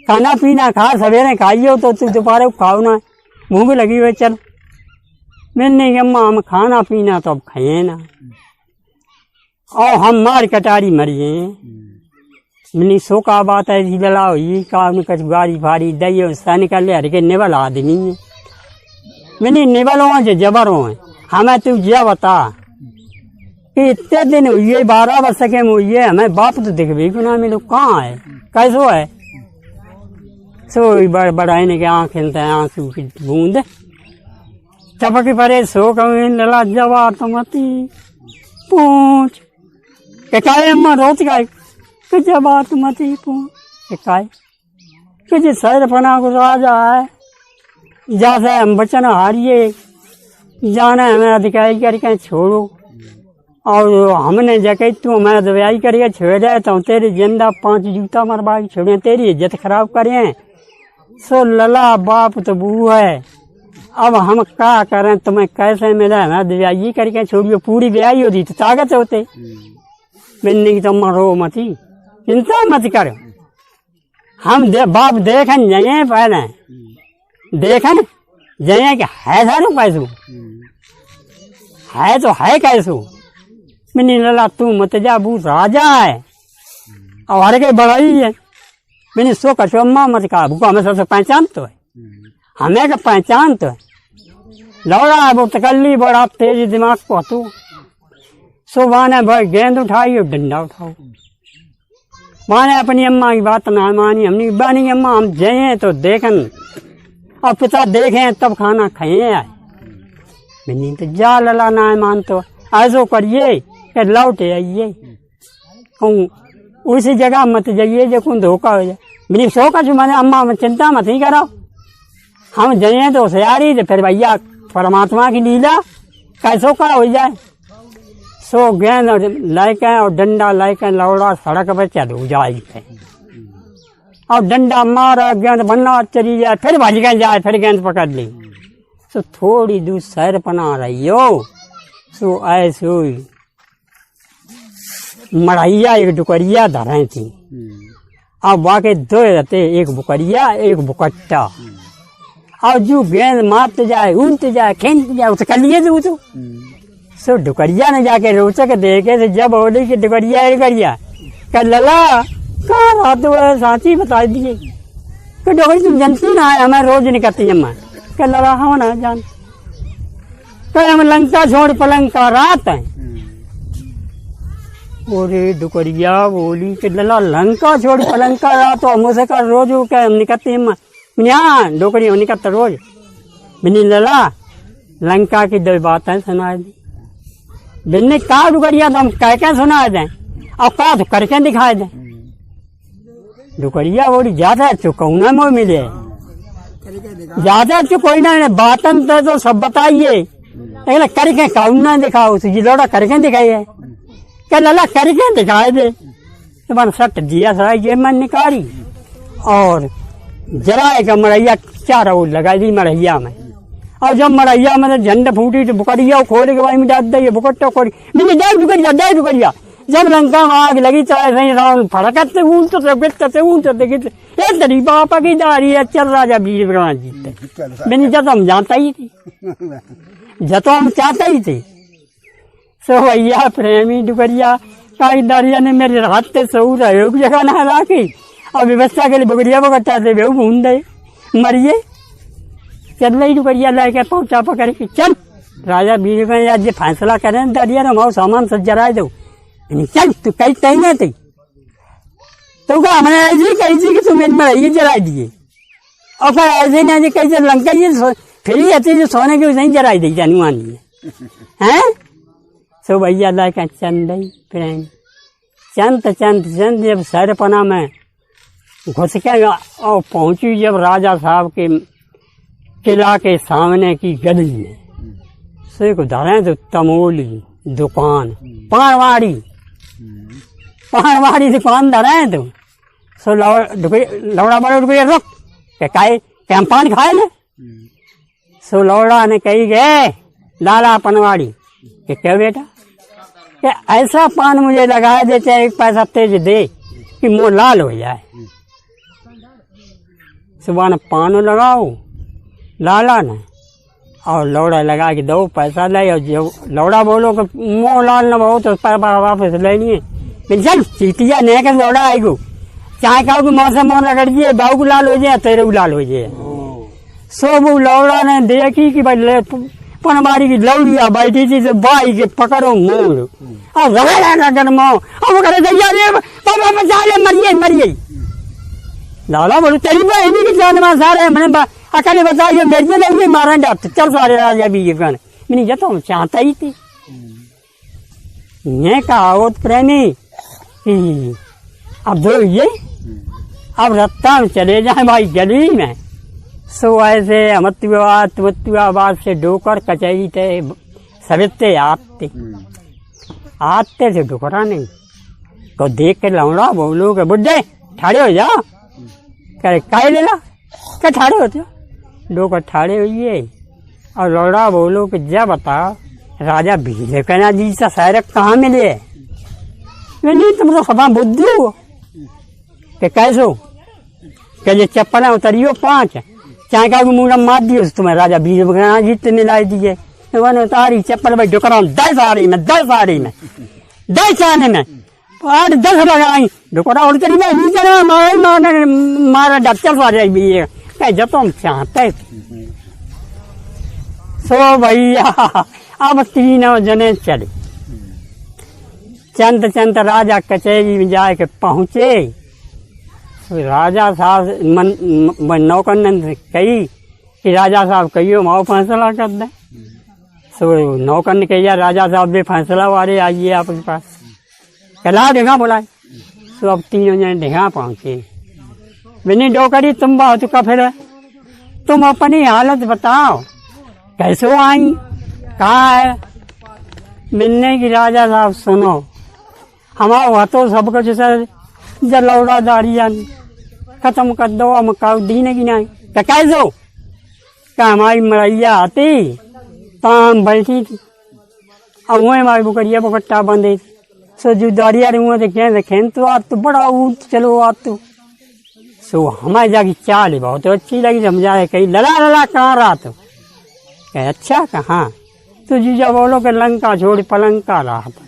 खाना पीना खा सवेरे खाइयो तो तू दोपहर खाओ ना मुँह भी लगी हुई चल मैंने अम्मा हम खाना पीना तो अब खाए ना और हम मार कटारी मरिए मैंने सो का बात है लला हुई काम कच गाड़ी भारी दई सन कर ले हर के निबल आदमी है मैंने निबलों से जबर हो हमें तू यह बता कि इतने दिन हुई 12 वर्ष के हुई हमें बाप तो दिख भी ना मिलो कहाँ है कैसो है सो बड़ाने के आँख खिलते हैं आंसू की बूंद चपक परे सो कभी लला जवा तुमती पूछ के काय अम्मा रोज गाय कि जवा तुमती पूछ के काय कि जी सैरपना को राजा है जैसे हम बचन हारिए जाना हमें अधिकारी करके छोड़ो और हमने जगह तू हमें दवाई करके छोड़ जाए तो तेरी जिंदा 5 जूता मरवा के छोड़े तेरी इज्जत खराब करें सो लला बाप तो बू है अब हम क्या करें तुम्हें कैसे मिला हमें दवाई करके छोड़ियो पूरी ब्याई होती तो ताकत होते मिलने की तुम रो मती चिंता मत करो हम बाप देखन जाए पहले देखन जाए कि है सारू पैसू है तो है कैसू मिनी लला तू मत जा बू राजा है और हर के बड़ाई है मैंने सो कछो अम्मा मत कहा भूखा हमें सबसे पहचान तो है हमें का पहचान तो है लौड़ा है वो तकल्ली बड़ा तेज दिमाग को तू सो वाने भाई गेंद उठाई और डंडा उठाओ वाने अपनी अम्मा की बात ना मानी हमने बानी अम्मा हम जाए तो देखन और पिता देखें तब खाना खाए आए मैंने तो जा लला ना मान तो ऐसो करिए कि लौटे आइए कहूँ उसी जगह मत जाइए जो कौन धोखा हो जाए मैंने सो का मैंने अम्मा में चिंता मत ही करो हम जाए तो होशियारी तो फिर भैया परमात्मा की लीला कैसो का हो जाए सो गेंद और लाइके और डंडा लाइके लौड़ा सड़क पर चलो जाए और डंडा मारा गेंद बनना चली जाए फिर भज गए जाए फिर गेंद पकड़ ली सो थोड़ी दूर सैर पना रही हो सो ऐसो मड़ैया एक डुकरिया धरे थी अब वाके 2 रहते एक बुकरिया एक बुकट्टा और जो गेंद मारते जाए उड़ते जाए खेलते जाए उसे कर लिए तो सो डुकरिया ने जाके रोचक देखे तो जब बोली कि डुकरिया कर लला कहाँ रात है साची बता दिए कि डोरी तुम जानती ना है हमें रोज निकलती अम्मा कह लगा हाँ ना जान कह हम लंका छोड़ पलंग का रात है बोले डुकरिया बोली कि लला लंका छोड़ पलंग का रात तो मुझसे कर रोज क्या हम निकलती अम्मा यहाँ डोकरी हम निकलता रोज बिनी लला लंका की 2 बातें सुना दी बिन्ने कहा डुकरिया तो हम कह सुना दें और कहा तो करके दिखाए दें डुकरिया बोली ज्यादा चुकौना मोह मिले ज्यादा कोई ना बातन तो सब बताइए करके कौना दिखाओ जी लोड़ा करके दिखाइए क्या लला करके दिखाए दे तो मन सट दिया सरा ये मन निकाली और जरा एक मरैया 4 वो लगा दी मरैया में और जब मरैया में झंड फूटी तो बुकरिया खोल के भाई में डाल दी बुकट्टा खोल मैंने डाल डुकरिया जब लंका में आग लगी तो ऐसे रावण फड़कते ऊँचते एक तरी पापा की दारी है चल राजा वीर विक्रम जीतते मैंने जब हम जानता ही थी जतो हम चाहते ही थे सो भैया प्रेमी डुकरिया काई दारिया ने मेरे हाथ से सऊ सहयोग जगह ना राखी और व्यवस्था के लिए बुकरिया बकट्टा से बेहू भून दे मरिए चल रही डुकरिया लाके पहुंचा पकड़ के चल राजा वीर विक्रम आज फैसला करें दारिया हमारा सामान सब जरा दो चल तू कहीं तय ना थी तो क्या हमने ऐसी कही थी कि तुम ये जला दिए और फिर ऐसे ना जी कैसे लंका ये फिर ही आती जो सोने की नहीं जलाई दी जानी मानी है सो भैया ला का चंद प्रेम चंद जब सैरपना में घुस के और पहुंची जब राजा साहब के किला के सामने की गली में सो एक धरे तो तमोली दुकान पानवाड़ी दुकान धरे तो सो लौड़ा बड़े रुपये रुक के हम पान खाए ले सो लौड़ा ने कही गए लाला पनवाड़ी कि क्या बेटा कि ऐसा पान मुझे लगाए दे चाहे 1 पैसा तेज दे कि मुँह लाल हो जाए सुबह ने पान लगाओ लाला ने और लौड़ा लगा के 2 पैसा ले और जो लौड़ा बोलो कि मुँह लाल न हो तो वापस ले लिए चल चीटिया नहीं कर लौड़ा आएगो चाहे कहो कि मौसम रगड़ दिए बाबू को लाल हो जाए तेरे को लाल हो जाए सो वो लौड़ा ने देखी कि भाई पनवारी की लौड़िया बैठी थी तो बाई के पकड़ो मोड़ और रगड़ मोह और वो करे पापा बचा ले मरिए लाला बोले तेरी बहनी की जान में सारे मैंने अकेले बताया ये मेरे में नहीं मारा डॉक्टर चल सारे राजा भी ये गाने मैंने जाता हूँ चाहता ही थी ये कहावत प्रेमी कि अब जो ये अब रत्ता में चले जाए भाई गली में सो ऐसे अमत्युआबाद से डोकर कचहरी थे सवेते आते थे डोकरा नहीं तो देख के लौड़ा बोलो के बुढ़े ठाड़े हो जाओ करे काहे ले ला क्या ठाड़े होते हो डोकर ठाड़े हुई और लौड़ा बोलो कि जा बताओ राजा भीलकना जी सा शायरक कहाँ मिले नहीं तुम तो सभा बुद्धू हो कि कैसो कि ये चप्पल उतरियो 5 चाहे का मुंडा मार दियो तुम्हें राजा भीलकना जी तुमने ला दिए उतारी चप्पल भाई डोकरा 10 साड़ी में 10 चाने में 8-10 लगाई डोकरा उतरी में मारा डॉक्टर सारे भी कह जब तुम चाहते सो भैया अब 3 जने चले चंद राजा कचहरी में जाके पहुंचे राजा साहब नौकर ने कही कि राजा साहब कहियो माओ फैसला कर दे सो नौकर ने कही राजा साहब भी फैसला वाले आइए आपके पास कला देखा बोला सो अब 3 जने देखा पहुंचे मैंने डोकरी तुम बहुत का फिर तुम अपनी हालत बताओ कैसे आई कहा है मिलने की राजा साहब सुनो हमारा वह तो सब कुछ जलौड़ा दाड़िया खत्म कर दो हम काउ दी नहीं ना कैसो क्या हमारी मरैया आती ताम बैठी थी अब वही हमारी बुकरिया पकट्टा बंदे सो जो दाड़िया देखें तो आप तो बड़ा ऊँट चलो आप तो सो हमारी जाकी चाल बहुत अच्छी लगी समझाए कहीं लला कहाँ रहा तो अच्छा कहाँ तो जीजा बोलो कि लंका छोड़ पलंका रहा था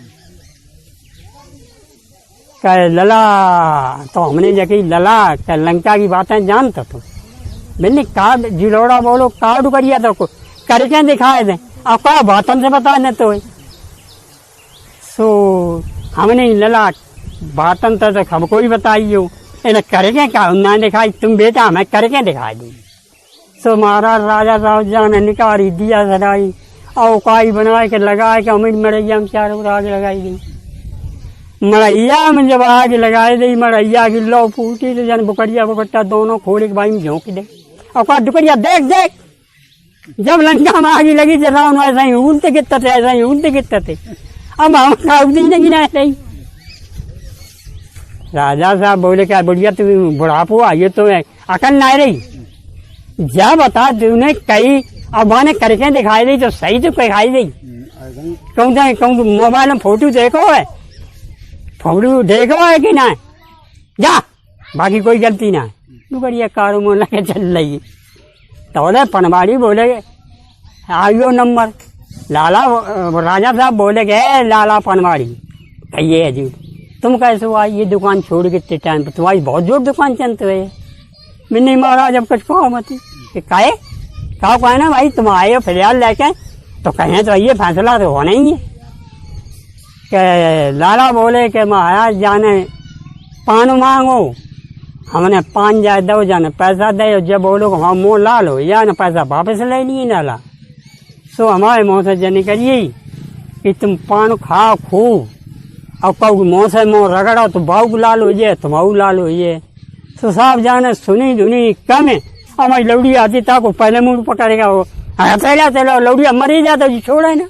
कह लला तो हमने जगह लला कह लंका की बातें जानता तो मैंने कहा जिलोड़ा बोलो कार्ड करिया तो करके दिखाए थे अब कहा बातन से बताने तो सो हमने लला बातन तो हमको ही बताई हो इन्हें करके क्या ना दिखाई तुम बेटा हमें करके दिखाई दी सो महाराज राजा साहब जाने निकाली दिया सदाई औकाई बनाए के लगाए के अमीर मरैया में 4 आग लगाई गई मरैया में जब आग लगाई दी मरैया की लो फूटी तो जन बुकड़िया बुकट्टा दोनों खोल के भाई में झोंक दे और कहा दुकड़िया देख जब लंका में आग लगी जब रावण ऐसा ही उलते गिरते थे अब हम खाऊदी नहीं गिना ऐसे ही राजा साहब बोले क्या बुढ़िया तुम बुढ़ापो आइए तो अकल ना रही जा बता तूने कही अब मैंने करके दिखाई दी तो सही तो दिखाई दी कहूँ मोबाइल में फोटो देखो है कि ना जा बाकी कोई गलती ना तू बढ़िया कारो में लगे चल रही तो पनवाड़ी बोले आइयो नंबर लाला राजा साहब बोले गए लाला पनवाड़ी कहिए जी तुम कैसे आई ये दुकान छोड़ के टाइम पर तुम्हारी बहुत जोर दुकान चलते हुए मैंने महाराज अब कुछ कहो मत काहे कहा ना भाई तुम आए हो फिलहाल लेके तो कहें तो ये फैसला तो होना ही है कि लाला बोले कि महाराज जाने पान मांगो हमने 5 जाए दो जाने पैसा दे जब बोलो हम मुँह लाल हो या ना पैसा वापस ले लिए लाला सो हमारे मुँह से जनी करिए कि तुम पान खाओ खूब और कहो मुँह से मुँह रगड़ो तो बाऊ लाल हो जाए तुम्हारू लाल हो जाए तो साहब जाने सुनी धुनी कम है हमारी लौड़ी आती ताको पहले मुँह पकड़ेगा वो पहला चलो लौड़िया मरी जाता जी छोड़े ना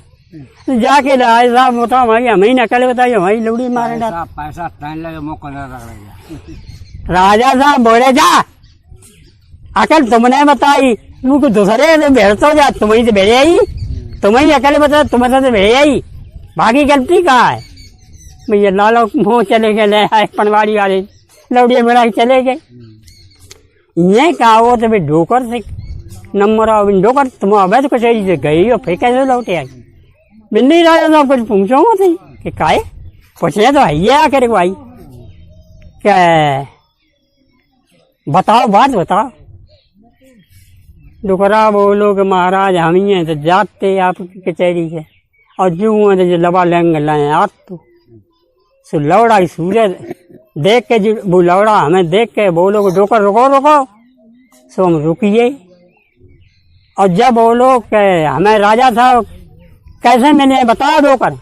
जाके लाए साहब बताओ भाई हमें ना कल बताइए भाई लौड़ी मारे पैसा टाइम लगे मौका राजा साहब बोले जा अकल तुमने बताई तुमको दूसरे से भेड़तो जा तुम्हें से भेजे आई तुम्हें अकल बता तुम्हें से भेजे आई बाकी गलती कहाँ है भैया लालो मुँह चले गए ले आए पनवाड़ी वाले लौड़िया मिला के चले गए ये कहा वो तो भाई डोकर से नंबर डोकर तुम अवैध कचहरी से गई हो फिर कैसे लौटे आई बिन्नी राजा साहब कुछ पूछो थे कि काहे पूछे तो है ये आकर भाई क्या बताओ बात बताओ डोकरा बोलो कि महाराज हम ही हैं तो जाते आपकी कचहरी से और जो लबा लेंगे लाए आप तो सो लौड़ा सूरज देख के वो लौड़ा हमें देख के बोलो कि डोकर रुको रुको, सो हम रुकिए। और जब बोलो कि हमें राजा साहब कैसे मिले बताओ डोकर,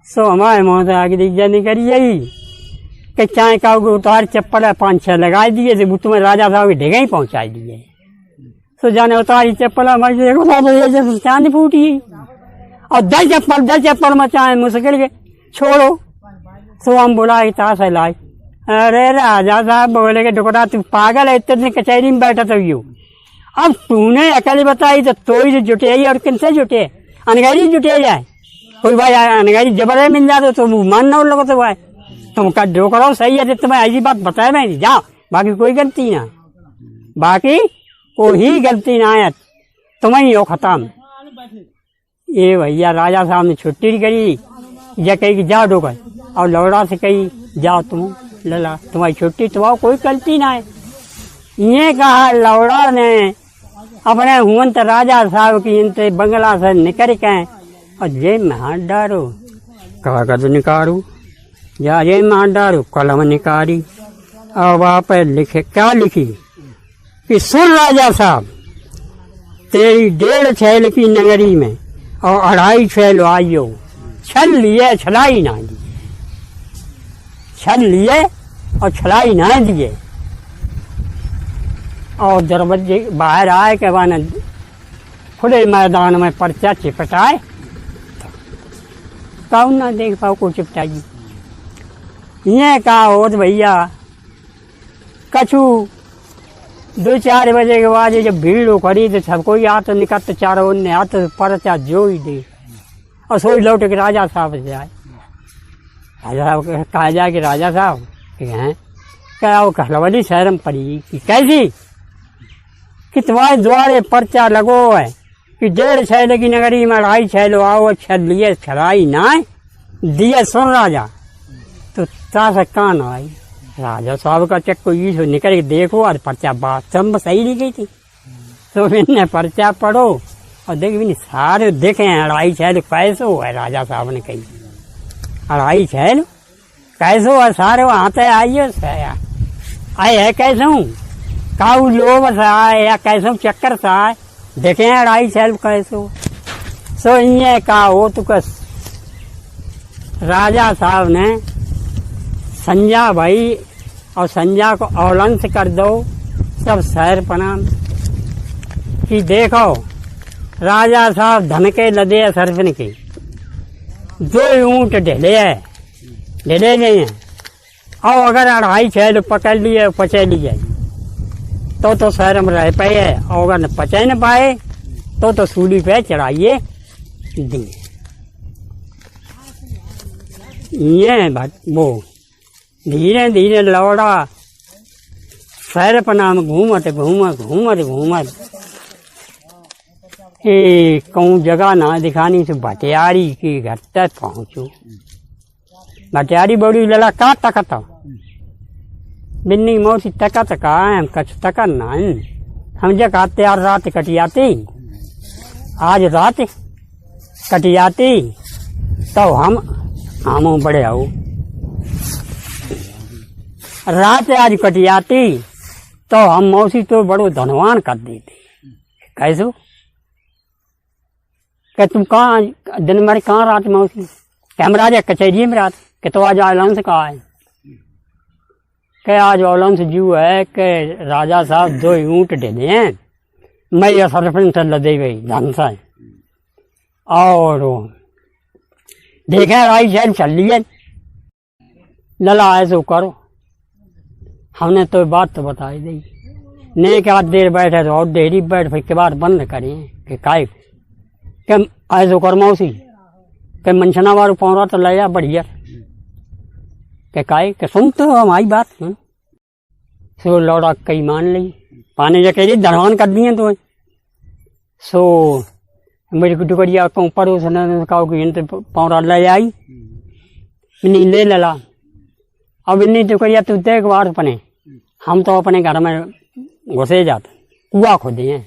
सो हमारे मुँह से आगे दिख नहीं करी यही कि चाहे कहोगे उतार चप्पल 5-6 लगा दिए थे, तुम्हें राजा साहब की ढेगा ही पहुँचा दिए। तो जाने उतारी चप्पल हमारी चांदी फूटी और 10 चप्पल में चाहे मुश्किल के छोड़ो। तो हम बुलाए ताश लाई, अरे राजा साहब बोले के टुकड़ा तू पागल है, इतने कचहरी में बैठा तो यू, अब तूने अकेली बताई तो ही जुटे और किनसे जुटे, अनगारी जुटे जाए कोई भाई अनगारी जबरदस्त मिल जाते तो मन न लगो तो भाई तुम का डोकरो सही है, तुम्हें ऐसी बात बताया मैं नहीं जाओ, बाकी कोई गलती ना, बाकी कोई गलती ना है, तुम्हें हो खत्म। ये भैया राजा साहब ने छुट्टी करी, या कही कि जाओ डोकर, और लौड़ा से कही जाओ तुम लला तुम्हारी छुट्टी, तुम्हारा कोई गलती ना है। ये कहा लौड़ा ने अपने हुंत राजा साहब की इनसे बंगला से निकल के और जेब में हाथ डालो, कागज निकालू या जेब में हाथ डालू, कलम निकाली और वहाँ पर लिखे, क्या लिखी कि सुन राजा साहब, तेरी 1.5 छैल की नगरी में और 2.5 छैल आइयो, छल लिए छलाई ना दिए, छल लिए और छलाई ना दिए। और दरवाजे बाहर आए के बाद खुले मैदान में पर्चा चिपटाए, कौन ना देख पाओ को चिपटाई। ये कहा हो तो भैया कछु 2-4 बजे के बाद जब भीड़ हो खड़ी तो सब कोई आता निकलते, चारों ने आते पर्चा जो ही दे और सोई लौट के राजा साहब से आए। राजा साहब कहा जाए कि राजा साहब हैं क्या वो कहलवली शहर में पड़ी कि कैसी कि तुम्हारे द्वारे पर्चा लगो है कि 1.5 छैल की नगरी में 2.5 छैल आओ, छल लिए छलाई ना दिए, सुन राजा तो ताश कान आई। राजा साहब का चक्को ये निकल के देखो और पर्चा बात सब सही लिखी थी, तो मैंने पर्चा पढ़ो और देख भी नहीं सारे देखे 2.5 छैल कैसे है, राजा साहब ने कही 2.5 छैल कैसे है, सारे आते आइए आए है कैसे हूँ काऊ लोभ से आए या कैसे चक्कर से आए, देखे 2.5 छैल कैसे सो ये कहा हो तो कस। राजा साहब ने संजा भाई और संजा को अवलंस कर दो, सब शहर प्रणाम कि देखो राजा साहब धन के लदे सरफन के 2 ऊँट ढले गए हैं, और अगर 2.5 छैल पकड़ लिए पचे लिए तो शहर में रह पाए, और अगर पचे न पाए तो सूली पे चढ़ाइए दिए। ये वो धीरे धीरे लौड़ा शहर पर नाम घूमत कहूँ जगह ना दिखानी से भटियारी की घर तक पहुँचू। भटियारी बड़ी लला का तकता बिन्नी मोसी तकत का हम कछ तक ना हम जग आते यार रात कटियाती, आज रात कटियाती तो हम बड़े आओ, रात आज कटियाती तो हम मौसी तो बड़ो धनवान कर देते। कैसो कि तुम कहाँ दिन में कहाँ रात मौसी कैमरा कचहरी में रात कि तो आज औलंस कहा है कि आज औलंस जू है कि राजा साहब 2 ऊँट ढले हैं, मैं यह सरपंच लदे गई धन से और देखे 2.5 छैल चल लिए लला ऐसो करो। हमने तो बात तो बताई दी, नहीं के बाद देर बैठे तो और देरी बैठ फिर के बाद बंद करें कि काय के ऐसो कर मौसी के मनसना वारू पौरा तो लया बढ़िया के काय के सुन तो हमारी बात सो लौड़ा कई मान ली पाने जके धनवान कर दिए तो सो मेरी टुकड़िया कहूँ पड़ोस ने कहो कि पौरा ले आई नहीं ले लला। अब इन्नी टुकड़िया तू देख बार अपने हम तो अपने घर में घुसे जाते कुआ खोदे हैं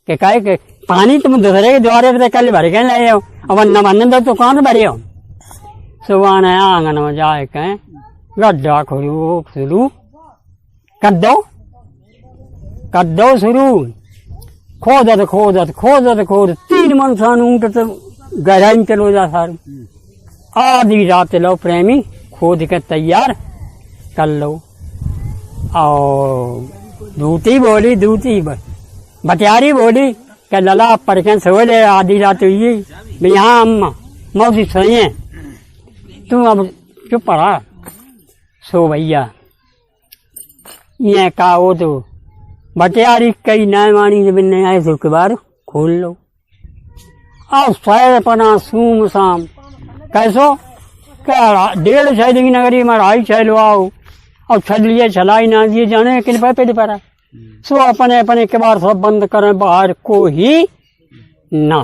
कि कहे कि पानी तुम दूसरे के द्वारे पे कल भर के ले आओ, अब न तो कौन भरे हो। सुबह ने आंगन में जाए कहें गड्ढा खोदो शुरू कर दो शुरू। खोदत 3 मन सान ऊँट तो गहराई में चलो जा सारू। आधी रात लो प्रेमी खोद के तैयार कर लो। और दूती बटियारी बोली कि लला परखें सो ले, आधी रात हुई भी हाँ अम्मा मौसी सोई है, तू अब चुप रहा सो भैया। ये कहा वो तो बटियारी कई न मानी जब आए तो के बार खोल लो। अब सैर पना सूम शाम कैसो क्या 1.5 छह की नगरी में 2.5 छह आओ। अब छल लिए चलाई ना दिए जाने किन पे पेट पर सो अपने अपने के बार सब बंद करें, बाहर को ही ना।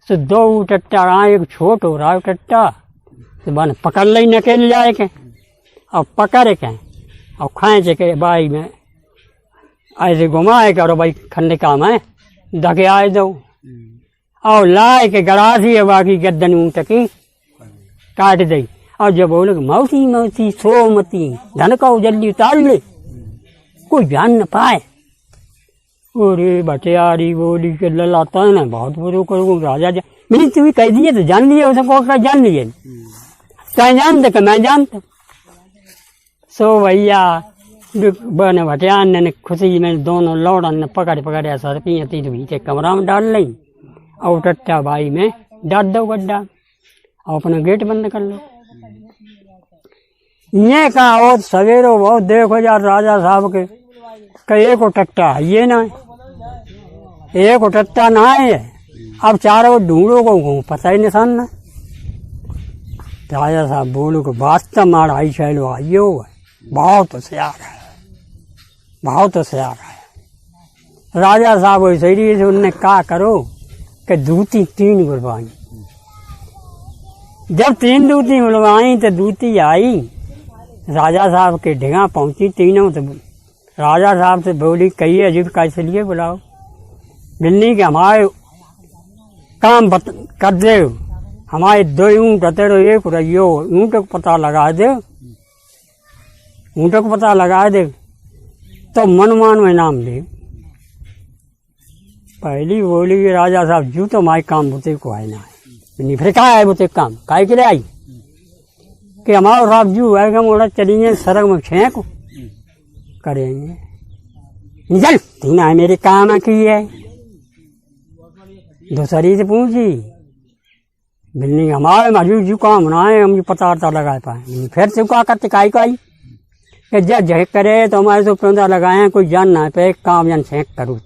तो 2 टट्टा रहा, एक छोट हो रहा टट्टा तो बन पकड़ ली नकेल जाए के। अब पकड़ के और खाए के बाई में ऐसे घुमाए करो भाई खंडिका में धके आए दो। और लाए के गड़ासी बाकी गर्दन ऊँट की काट दी। और जब बोले मौसी सोमती धन को जल्दी उतार ले, कोई जान न पाए। अरे बटियारी बोली के ललाता है ना बहुत बुरो करो राजा जा मेरी तुम्हें कह दिए तो जान लिए उसको जान लिए चाहे जानते कि मैं जानता। सो भैया बन भटियान ने खुशी में दोनों लौड़न ने पकड़ ऐसा पीती तो के कमरा में डाल ली। और टट्टा भाई में डाल दो गड्ढा और अपना गेट बंद कर लो। ये कहा और सवेरो बहुत देखो यार राजा साहब के एक टट्टा है ये ना, एक टट्टा ना है। अब चारों ढूंढो को पता ही निशान ना। राजा साहब बोलो को वास्तव मार आई शैलो आइयो बहुत होशियार है, बहुत होशियार है। राजा साहब वैसे ही से उनने कहा करो कि दूती 3 गुलवाई। जब 3 दूती गुलवाई तो दूती आई राजा साहब के ढिगा पहुंची तीनों। तो राजा साहब से बोली कही अजीब कैसे लिए बुलाओ। बिल्ली के हमारे काम कर दे, हमारे 2 ऊँट तेरो एक रहियो ऊँट को पता लगा दे, ऊँट को पता लगा दे तो मनमान में नाम दे। पहली बोली राजा साहब जू तो माई काम बुते को है ना है। फिर क्या है बुते काम काय के लिए आई कि हमारा रात जू है हम ओढ़ा चलेंगे सड़क में छेंक करेंगे। चल तीन है मेरे काम की है। दूसरी से पूछी बिल्ली हमारे मजू जू काम ना है हम पता लगाए पाए। फिर से क्या करते काय को आई कि जब झेक करे तो हमारे तो पौधा लगाए कोई जान ना पे काम जान छेंक करूँ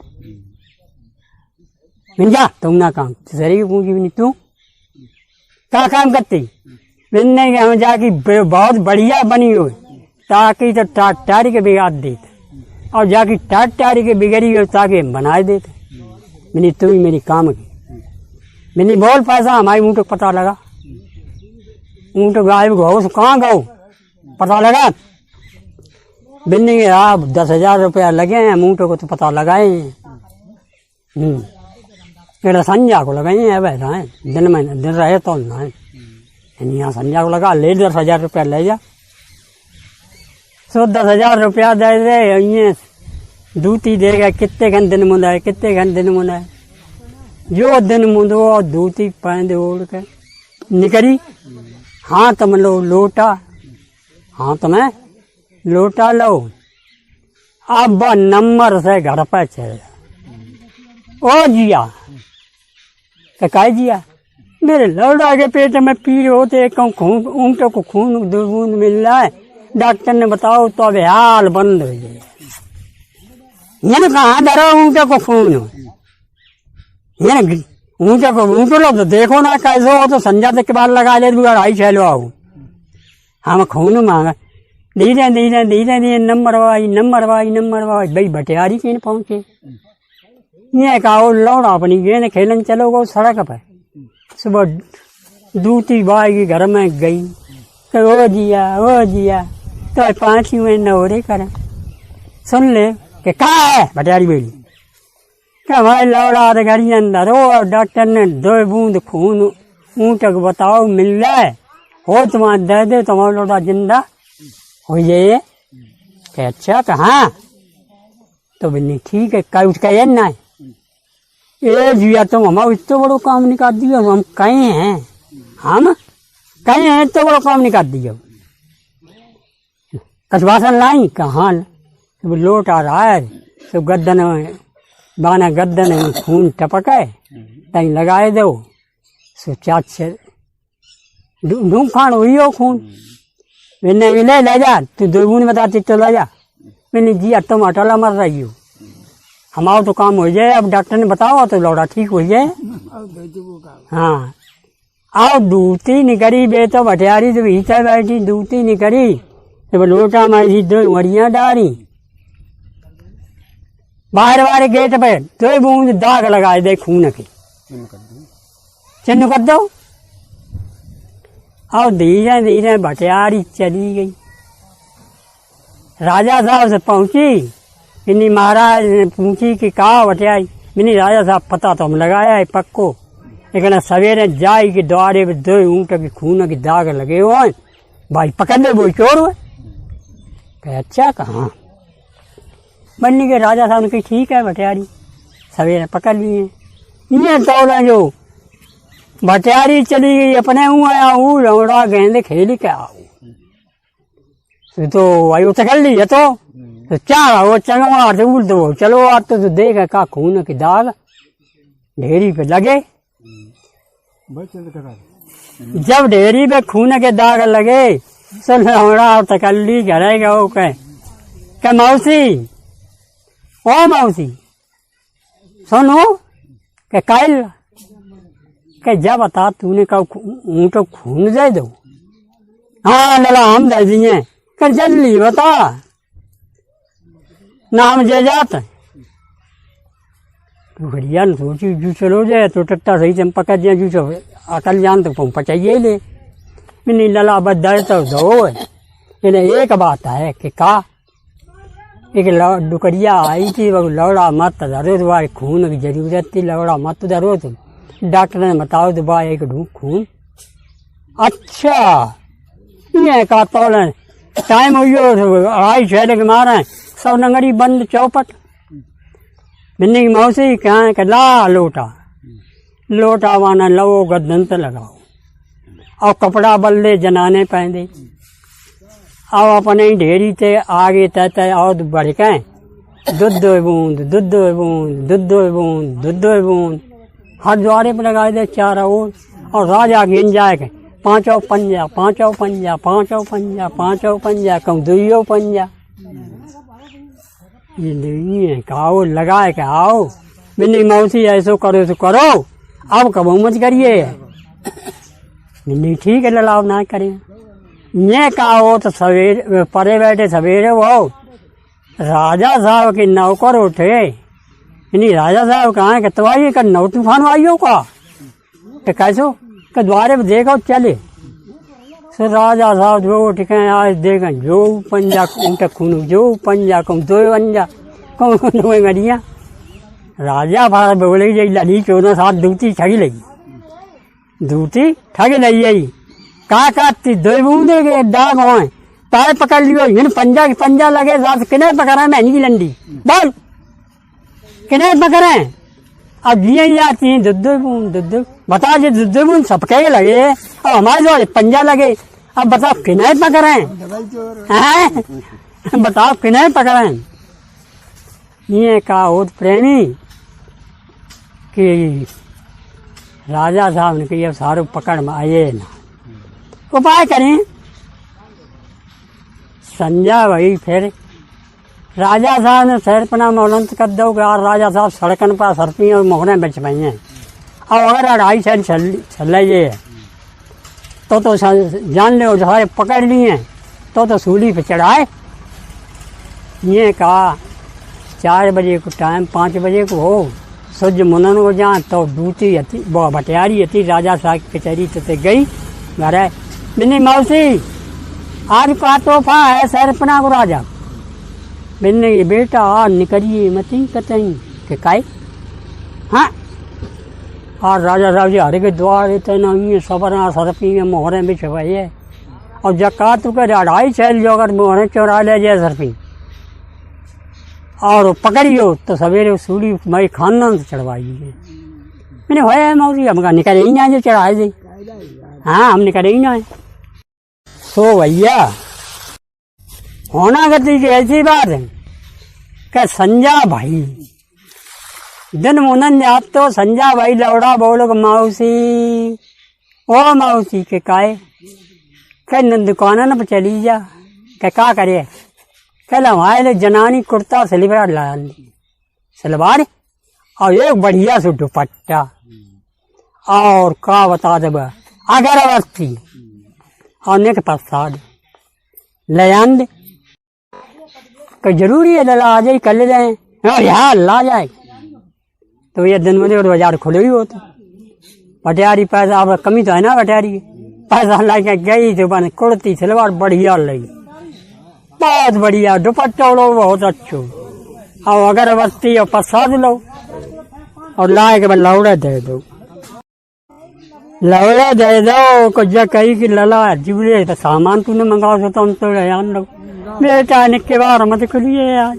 जा तुम ना काम। तीसरी पूछी नहीं तू क्या काम करती। बिन्ने के हम जाके बहुत बढ़िया बनी हो ताकि तो टारी के बिगाड़ देते और जाके टारी के बिगड़ी हो ताकि बनाए देते। मैंने तू ही मेरी काम की मैंने बोल पैसा हमारी ऊँट को पता लगा। ऊँट गायब गो कहाँ गो पता लगा। बिन्नी के आप 10,000 रुपया लगे हैं ऊँट को तो पता लगाए हैं। मेरा संजा को लगाए हैं वैसा है दिन रहे तो ना है यहाँ संजा को लगा ले 10,000 रुपया ले जा। सो 10,000 रुपया दे दे ये दूती देगा कितने घंटे दिन मुंदाए कितने घंटे दिन मुंदाए जो दिन मुंदो दूती पैंदे ओढ़ के निकली। हाथ में लो लोटा हाथ में लोटा लो अब नंबर से घर पर चले। ओ जिया क्या जिया मेरे लौड़ा के पेट में पीड़ होते ऊँटों को खून दुर्बूंद मिल रहा है। डॉक्टर ने बताओ तो अब हाल बंद हो जाए। ये कहाँ धरो ऊँटों को खून ये ऊँटों लोग तो देखो ना कैसे हो तो संजा तक के बाद लगा ले 2.5 छह आओ हम खून मांगा धीरे नंबर वाई भाई भटियारी के पहुंचे। ये कहा लौड़ा अपनी गेंद खेलन चलो गो सड़क पर। सुबह दूती बाई के घर में गई तो ओ जिया तो 5 में नौरे करे सुन ले कि कहा है भटियारी बोली क्या भाई लौड़ा घर के अंदर हो और डॉक्टर ने 2 बूंद खून ऊँट को बताओ मिल रहा है हो तुम्हारा दे दे तुम्हारा लौड़ा जिंदा हो ये कहे अच्छा कहाँ तो बिन्नी ठीक है कल उठ के ना ये जिया तुम हमारा इतना बड़ो काम नहीं कर दिया हम कहे हैं हम कहे हैं इतना बड़ो काम नहीं कर दिया कसबासन लाई कहाँ तो लोट आ रहा है तो गद्दन बाना गद्दन में खून टपके तई लगाए दो सो चाच से ढूंढ खान हुई हो खून मैंने मिले ले जा तू दुर्गुन बताती तो ले जा मैंने जी तुम अटला मर रही हो हमारा तो काम हो जाए अब डॉक्टर ने बताओ तो लौड़ा ठीक हो जाए हाँ आओ दूती नहीं करी बे तो भटियारी तो भीतर बैठी दूती नहीं करी तो लोटा मारी दो मरिया डारी बाहर वाले गेट पे दो बूंद दाग लगाए दे खून के चिन्ह कर दो और धीरे धीरे भटियारी चली गई राजा साहब से पहुंची इन्हीं महाराज ने पूछी कि कहा भटियारी मिनी राजा साहब पता तो हम लगाया है पक्को लेकिन सवेरे जाई के द्वारे पे दो ऊँट के खून के दाग लगे हुए भाई पकड़ ले वो चोर हुए कहे अच्छा कहाँ बनने के राजा साहब ने कही ठीक है भटियारी सवेरे पकड़ लिए ये तौला जो भटियारी चली गई अपने आया लौड़ा गेंद खेल के आओ तो भाई वो चकल ली तो चार वो चंगवा से उड़ दो चलो आज तो देख का खून के दाग ढेरी पे लगे जब ढेरी पे खून के दाग लगे तो लौड़ा तकल्ली घरेगा वो कह मौसी ओ मौसी सुनो के कायल के जब बता तूने कहा ऊँट खून दे दो हाँ लला हम दे दिए कर जल्दी बता नाम जे जात तो बढ़िया सोची जू चलो जाए तो टट्टा सही से पकड़ दिया जू चो अकल जान तो पचाइए ले मैंने लला बदल तो दो इन्हें एक बात है कि का एक डुकरिया आई थी वो लौड़ा मत धरो तो भाई खून की जरूरत थी लौड़ा मत धरो तो डॉक्टर ने बताओ तो भाई एक ढूंढ खून अच्छा ये का तौल टाइम हुई आई छह के मारे सब नंगरी बंद चौपट मिन्नी की मौसी कहाँ के ला लोटा वाना लो गद्दन पे लगाओ और कपड़ा बल्ले जनाने पहने अब अपने ढेरी से आगे तय और बढ़ के दूध बूंद दूध बूंद दूध बूंद दूध बूंद हर द्वारे पे लगाए दे चार और राजा गिन जाए के पांचों पंजा पांचों पंजा पांचों पंजा पांचों पंजा कम दुइयो पंजा ये नहीं है कहो लगाए के आओ मिन्नी मौसी ऐसो करो तो करो अब कब मत करिए मिन्नी ठीक है ललाव ना करें ये कहो तो सवेरे परे बैठे सवेरे वो राजा साहब के नौकर उठे नहीं राजा साहब कहाँ है तो आइए का नौ तूफान आइयो का तो कैसो के द्वारे पे देखो चले सो राजा साहब जो उठ के आज देखें जो पंजा उनका खून जो पंजा कम दो पंजा कम गड़िया राजा भारत बोले जी लड़ी चौदह सात दूती ठगी लगी दूती ठग लगी आई का दो बूंदे के दाग हो पैर पकड़ लियो इन पंजा लगे साथ किने पकड़ा महंगी लंडी बोल किने पकड़े अब ये जाती है दुद्ध बता जी दुद्ध बूंद सबके लगे अब हमारे जो पंजा लगे अब बताओ किने पकड़े बताओ किने पकड़े ये कहा और प्रेमी कि राजा साहब ने कही अब सारू पकड़ में आए ना उपाय करें संजय वही फिर राजा साहब ने सरपना में उलंत कर दो और राजा साहब सड़कन पर सरपी और मोहरे बच पाई हैं और अगर अढ़ाई साइड चल ये तो जान लो सारे पकड़ लिए तो सूली पे चढ़ाए ये कहा 4 बजे को टाइम 5 बजे को हो सूर्य मुनन हो जाए तो दूती भटियारी थी राजा साहब कचहरी तो गई घर है बिन्नी मौसी आज का तोहफा है सरपना को राजा बिन्नी की बेटा निकलिए मती कतई के काई हाँ और राजा साहब जी हरे के द्वार इतने सबर सरपी में मोहरे भी छपाई है और जकात के 2.5 छैल जो अगर मोहरे चोरा ले जाए सर पे और पकड़ियो तो सवेरे सूढ़ी मैं खानदान से चढ़वाई लीजिए। मैंने होया मौसी हम कहा निकले ही ना जो चढ़ाए दे। हाँ हम निकले ही ना। सो भैया होना करती कि ऐसी बात है कि संजा भाई दिन मुनन जात तो संजा भाई लौड़ा बोलो मौसी ओ मौसी के काए कह दुकान पर चली जा क्या करे कल हमारे जनानी कुर्ता सलवार ला सलवार और एक बढ़िया से दुपट्टा और का बता दे अगरबत्ती और ने के प्रसाद ले आन दे कोई जरूरी है लला आ जाए कल जाए यहाँ ला जाए तो ये दिन में बाजार खुले ही होते बटियारी पैसा अब कमी तो है ना बटियारी पैसा ला के गई तो बन कुर्ती सलवार बढ़िया लगी बहुत बढ़िया दुपट्टा लो बहुत अच्छो और अगरबत्ती और प्रसाद लो और लाए के बाद लौड़ा दे दो कुछ कही कि लला जुड़े तो सामान तूने मंगाओ तो तुम तो आन लो बेटा निके बार मत खुलिए यार।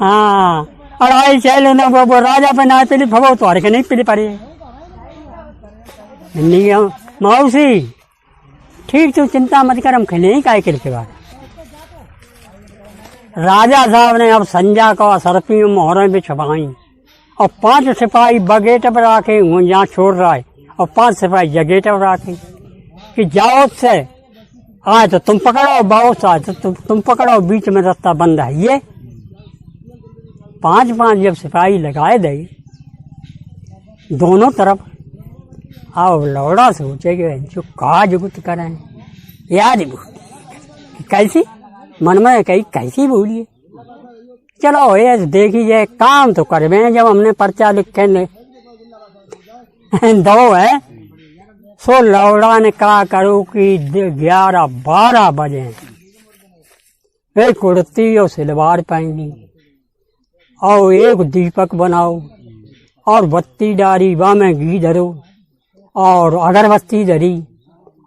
हाँ और आई चलो ना वो राजा पे ना पिली भगो तो के नहीं पिली पारे मौसी ठीक तू चिंता मत कर हम खेले ही काय के बाद राजा साहब ने अब संजा का सरपी मोहरें भी छपाई और 5 सिपाही बगेट पर आके यहाँ छोड़ रहा है और 5 सिपाही जगेट पर आके कि जाओ से आए तो तुम पकड़ो बहुत आए तो तुम पकड़ो बीच में रास्ता बंद है ये 5 जब सिपाही लगाए दे दोनों तरफ आओ लौड़ा सोचे जो काज गुट करें याद कैसी मन में कही कैसी भूलिए चलो ये देखिए काम तो कर में जब हमने पर्चा लिखे दो है सो लौड़ा ने कहा करो कि 11-12 बजे एक कुर्ती और सलवार पहनी और एक दीपक बनाओ और बत्ती डारी वा में घी धरो और अगरबत्ती धरी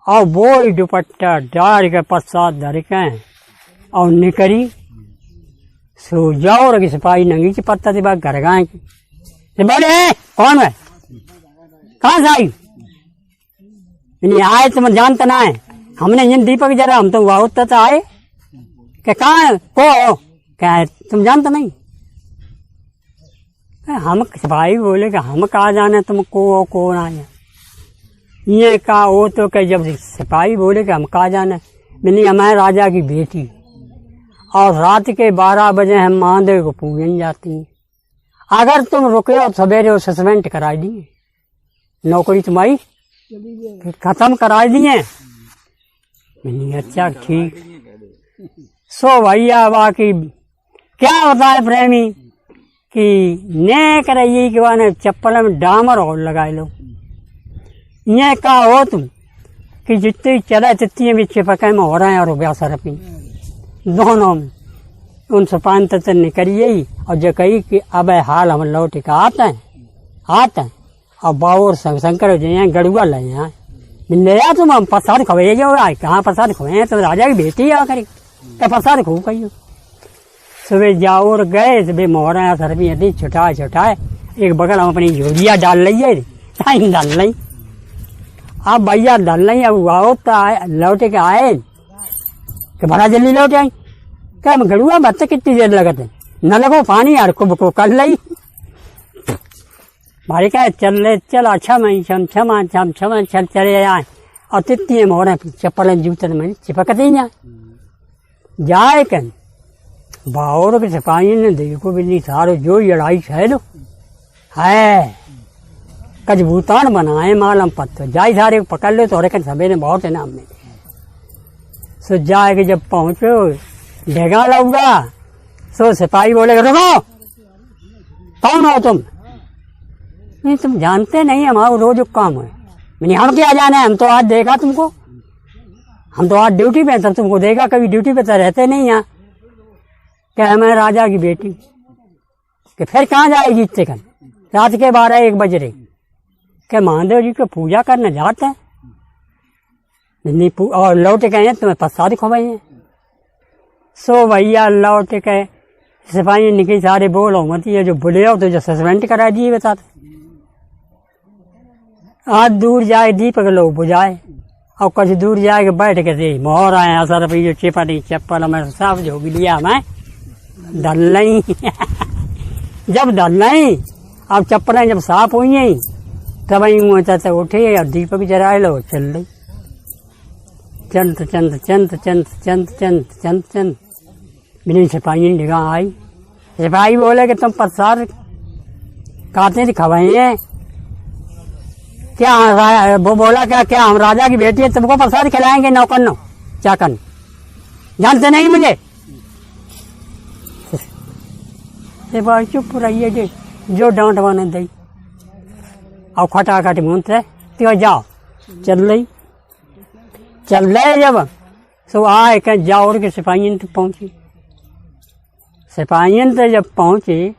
और वो दुपट्टा डार के पश्चात धर के और निकरी सो जाओ रखी सिपाही नंगी की पत्ता से बाग घर गाय की बोले कौन है कहाँ से आई आए तुम जानते ना है हमने जिन दीपक जरा हम तो वह तो आए क्या कहाँ को क्या है तुम जानते नहीं हम सिपाही बोले कि हम कहा जाने तुम को कौन आए ये कहा वो तो क्या जब सिपाही बोले कि हम कहा जाने मैंने हमारे राजा की बेटी और रात के 12 बजे हम महादेव को पूजन जाती हैं अगर तुम रुके और सवेरे सस्पेंड करा दिए नौकरी तुम्हारी खत्म करा दिए मैंने अच्छा ठीक सो भैया बाकी क्या बताए प्रेमी कि ने कराइए कि वह चप्पल में डामर और लगाए लो ये कहा हो तुम कि जितनी चला तितनी भी चिपके में हो रहे हैं और ब्यास रपी दोनों में उन सपान तत्व निकलिए ही और जो कही कि अब हाल हम लौट के आते हैं और बाबूर शंकर जो है गड़ुआ ले यहाँ मिल जा तुम हम प्रसाद खवे जो आए कहाँ प्रसाद खुए तो राजा की बेटी आ करी क्या प्रसाद खूब कही सुबह जाओ और गए सुबह मोहरा सर भी यदि छुटाए एक बगल हम अपनी झोरिया डाल ली टाइम डाल ली अब भैया डाल रही अब आओ तो आए लौटे के आए कि बड़ा जल्दी लौट आई क्या हम गड़ुआ बच्चे कितनी देर लगते न लगो पानी यार को कर ली भाई क्या चल अच्छा मैं क्षमा चले आए और तितनी मोहरे चप्पल जूते में चिपकते ही जाए कन बावर के सिपाही ने देखो बिल्ली सारो जो लड़ाई छेलो है कज भूतान बनाए मालम पत्थर जाए सारे पकड़ लो तो सवेरे बहुत है नाम में सो जाए के जब पहुंचो ढेगा लगा सो सिपाही बोले रुको कौन हो तुम नहीं तुम जानते नहीं हमारा रोज काम है मैंने हम क्या जाने हम तो आज देखा तुमको हम तो आज ड्यूटी पे तब तुमको देखा कभी ड्यूटी पे तो रहते नहीं यहाँ क्या मैं राजा की बेटी कि फिर कहाँ जाएगी इतने कन रात के 12-1 बज रहे क्या महादेव जी को पूजा करने जाते हैं और लौट गए तुम्हें प्रसाद खवाइए। सो भैया लौट के सिपाही निकली सारे बोलो मत ये जो बुले हो तो जो सस्पेंड करा दिए बताते। आज दूर जाए दीपक लोग बुझाए और कुछ दूर जाके बैठ के थे मोहर आए असर पे जो चिपटी चप्पल मैं सब जो भी लिया मैं डल नहीं जब डल नहीं अब चप्पलें जब साफ हुई हैं तब ही उठे और दीपक जराए लो चल रही चंद चंद चंद चंद चंद चंद चंद चंद बिना सिपाही निगाह आई। सिपाही बोले कि तुम प्रसाद खाते थे खवाइए क्या? वो बोला क्या हम राजा की बेटी है तुमको प्रसाद खिलाएंगे नौकर नो चाकन जानते नहीं मुझे? सिपाही चुप रहिए जी जो डांट बने दी और खटाखट घूमते तो जाओ चल रही जब सो आए कह जाओ के सिपाही तक पहुंची। सिपाही तक जब पहुंची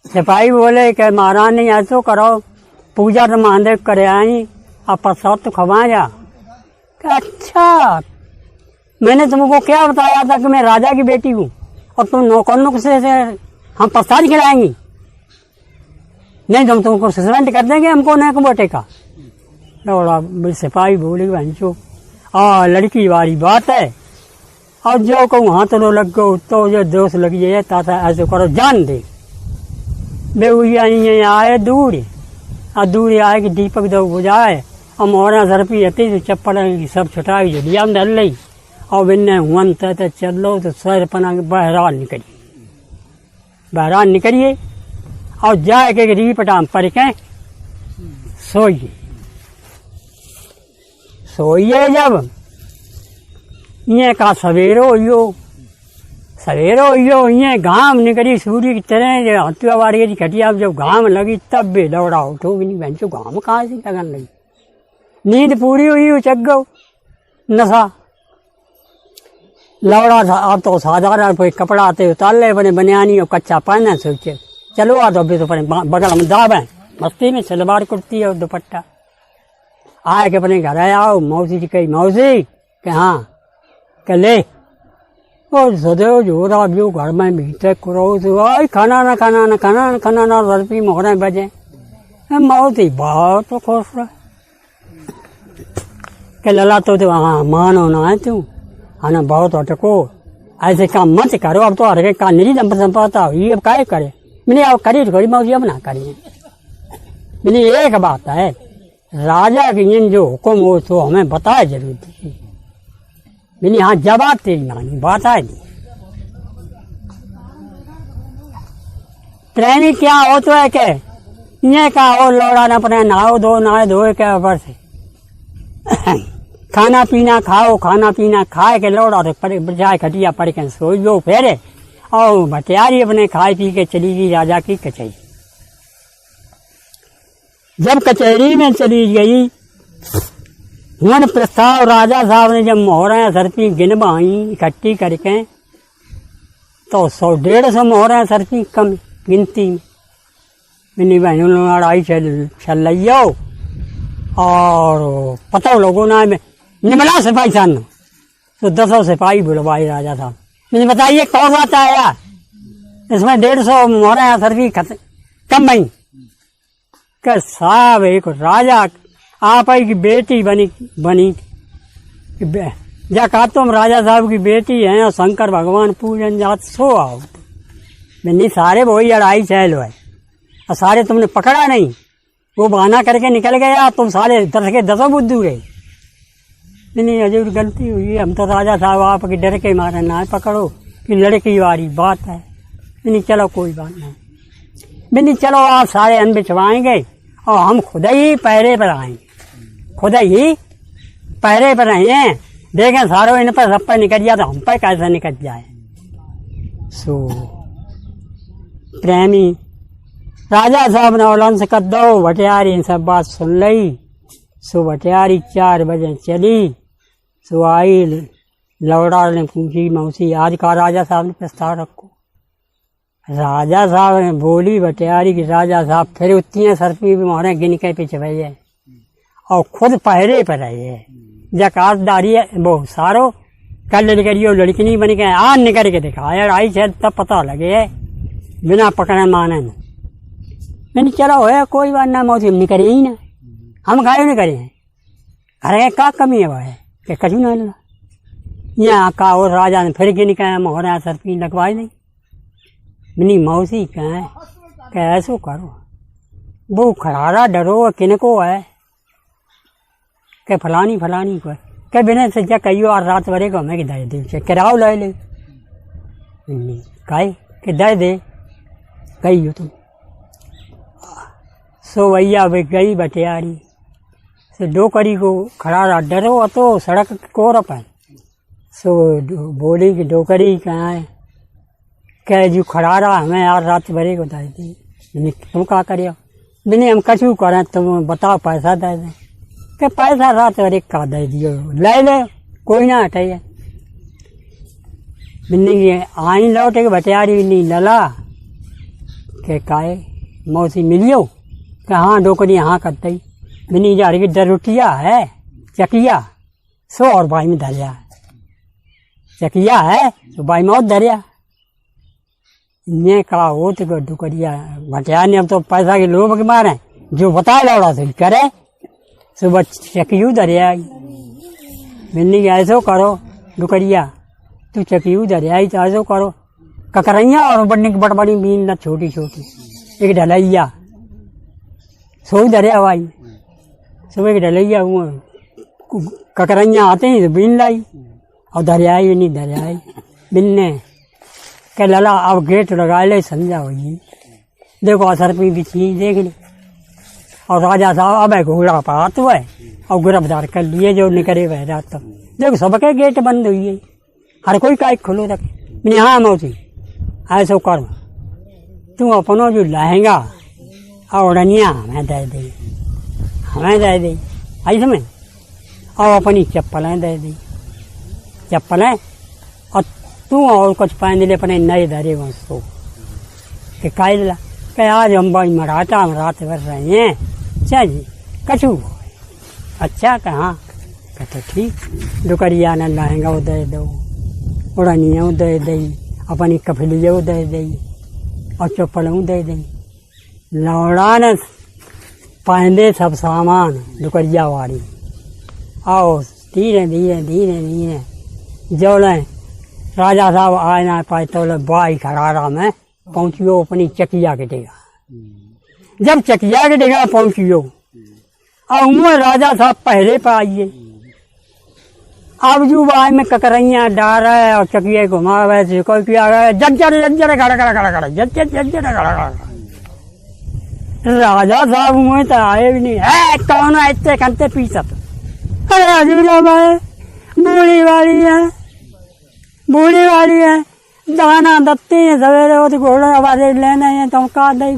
सिपाही बोले कि महाराज ने ऐसो करो पूजा तो महादेव करे आई और प्रसाद तो खवा जा। अच्छा मैंने तुमको क्या बताया था कि मैं राजा की बेटी हूँ और तुम नौकरनों से हम प्रसाद खिलाएंगी? नहीं तुमको सस्पेंड कर देंगे हमको न बोटे का। सिपाही बोले बहनचो लड़की वाली बात है और जो कहूँ हाथ लो लग गो तो जो दोस्त लग जाए ताता ऐसे करो जान दे। बे आए दूर और दूर आए कि दीपक दो बुझाए और मोहरा सर पी हती तो चप्पल सब छुटाई जो दिया डल रही और बिन्ने हुन तो चलो तो सर पना बहरान निकलिए और जाए के रीपटाम पर के सोइए जब ये का सवेरो ये घाम निकली सूर्य की तरह हत्या वारी की खटिया जब घाम लगी तब भी दौड़ा उठो भी नहीं बहनचो घाम कहाँ से लगन लगी। नींद पूरी हुई चक गो नशा लौड़ा था अब तो साधारण कोई कपड़ा आते उतार ले बने बनियानी और कच्चा पहना सोचे चलो आ तो अभी तो बगल में दाब है मस्ती में सलवार कुर्ती और दुपट्टा आए के अपने घर आए आओ मौसी जी कही मौसी के हाँ के ले और सदैव जो रहा जो घर में भीतर करो तो आई खाना ना रसपी मोहरे बजे मौसी बहुत तो खुश रहा के लला तो हाँ मानो ना है तू है ना बहुत अटको ऐसे काम मत करो अब तो हर का नहीं संपता ये अब काय करे मैंने अब करी थोड़ी मौसी अब ना करिए। मैंने एक बात है राजा की इन जो हुक्म हो तो हमें बताए जरूर थी। मैंने यहाँ जवाब तेरी मानी बात है नहीं ट्रेनिंग क्या हो तो है के ये का हो लौड़ा न अपने नहाए धोए के ऊपर से खाना पीना खाए के लौड़ा तो जाए खटिया पड़ के सो जो फेरे और भटियारी अपने खाए पी के चली गई राजा की कचहरी। जब कचहरी में चली गई वन प्रस्ताव राजा साहब ने जब मोहरें सरपी गिनवाई इकट्ठी करके तो 100-150 मोहरें सरपी कम गिनती में मिनी बहनों लड़ाई चल रही हो और पता लोगों ने निमला सिपाही सन तो 10 सिपाही बुलवाई राजा साहब। मैंने बताइए कौन बात आया इसमें 150 मोहरें सरपी कम नहीं कि साहब एक राजा आप की बेटी बनी जा कहा तुम राजा साहब की बेटी हैं और शंकर भगवान पूजन जात सो आओ मैंने सारे वही लड़ाई चल है और सारे तुमने पकड़ा नहीं वो बहाना करके निकल गया तुम सारे 10 के 10 बुद्धू गए। नहीं हजूर गलती हुई हम तो राजा साहब आपके डर के मारे ना पकड़ो कि लड़की वाली बात है। नहीं चलो कोई बात नहीं नहीं चलो आप सारे अन बिछवाएंगे और हम खुद ही पहरे पर आएंगे हैं देखें सारों इन पर सब पर निकल जाए तो हम पर कैसे निकल जाए। सो प्रेमी राजा साहब ने औलन से कर दो भटियारी इन सब बात सुन ली। सो भटियारी 4 बजे चली सो आई लौड़ा ने पूछी मौसी आज का राजा साहब ने प्रस्ताव रखो। राजा साहब ने बोली भटियारी की राजा साहब फिर उतनी सरपी भी मोहरे गिन के पीछे भैया और खुद पहरे पर है जकातदारी है वो सारो कल करियो लड़की नहीं बन के आज निकल के दिखाया आई शायद तब पता लगे है बिना पकड़े माने न मैंने चलो है कोई बात ना मौसी हम करे ही ना हम खाए नहीं करे हैं अरे का कमी है वह है कि कछु ना लगा यहाँ का और राजा ने फिर के नहीं कहा मोहरा सर पी लगवाए नहीं मिनी मौसी कहें कि ऐसो करो वो खरारा डरो किनको है के फलानी फलानी को के बिना सज्जा कहियो और रात भरे को हमें कि दे दे किराओ ले ले कहे कि दे कहियो तुम सो भैया वे गई बटियारी से डोकरी को खरारा डरो तो सड़क को रपन सो बोली कि डोकरी कहाँ है कह जो खरारा हमें यार रात भरे को दे दी तुम क्या करियो बिने हम कछु करें तुम बताओ पैसा दे दें के पैसा रात भरे का दे दियो ले कोई ना हटाइए बिन्नी आई लौटे के बटियारी नहीं लला के काए मौसी मिलियो कि हाँ डोकरी हाँ करते बिन्नी जा रही दरुटिया है चकिया सो और भाई में धरिया चकिया है तो भाई में और धरिया ने कहा हो तो डुकरिया भटिया ने अब तो पैसा के लोभ के मारे जो बताए लौड़ा तो करे सुबह चकियू दरिया बिन्नी ऐसो करो डुकरिया तू चकियू दरिया तो ऐसो करो ककरैया और बड़ने की बड़ी बीन ना छोटी छोटी एक ढलैया सो दरिया भाई सुबह की ढलैया वो ककरैया आते हैं तो बीन लाई और दरियाई नहीं दरियाई बिन्ने के लला अब गेट लगा ले समझा हुई देखो असर पे भी चीज देख ली और राजा साहब अब घोड़ा पात हुआ है और गिरफ्तार कर लिए जो निकले वह रात तक देखो सबके गेट बंद हुई है हर कोई का खुलो रखे मैंने हाँ मौसी ऐसो कर तू अपनो जो लहंगा और ओढ़निया हमें दे दे आई समय और अपनी चप्पलें दे दी चप्पलें और तू और कुछ पहन ले अपने नए धरे उसको कि कायला कि आज हम भाई मराठा हम रात भर रहे हैं चल कछु अच्छा कहाँ कहते ठीक डुकरिया ने लहंगा दे दो उड़निया दे दी अपनी कफलिया दे दी और चप्पलों दे दी लौड़ा ने पहने सब सामान डुकरिया वाली आओ धीरे धीरे धीरे धीरे जो राजा साहब आए ना पाए तो बाई खरारा में पहुंचियो अपनी चकिया के डेगा जब चकिया के डेगा पहुंचियो और उनमें राजा साहब पहले पे आइए अब जो बाई में ककरैया डाल रहा है और चकिया घुमा वैसे कोई किया गया जज्जर खड़ा जज्जर राजा साहब मुँह तो आए भी नहीं है कौन है इतने घंटे पीछे अरे हजूरा भाई बूढ़ी वाली है दाना दत्ती है सवेरे वो तो घोड़न वाले लेने हैं तुम का दे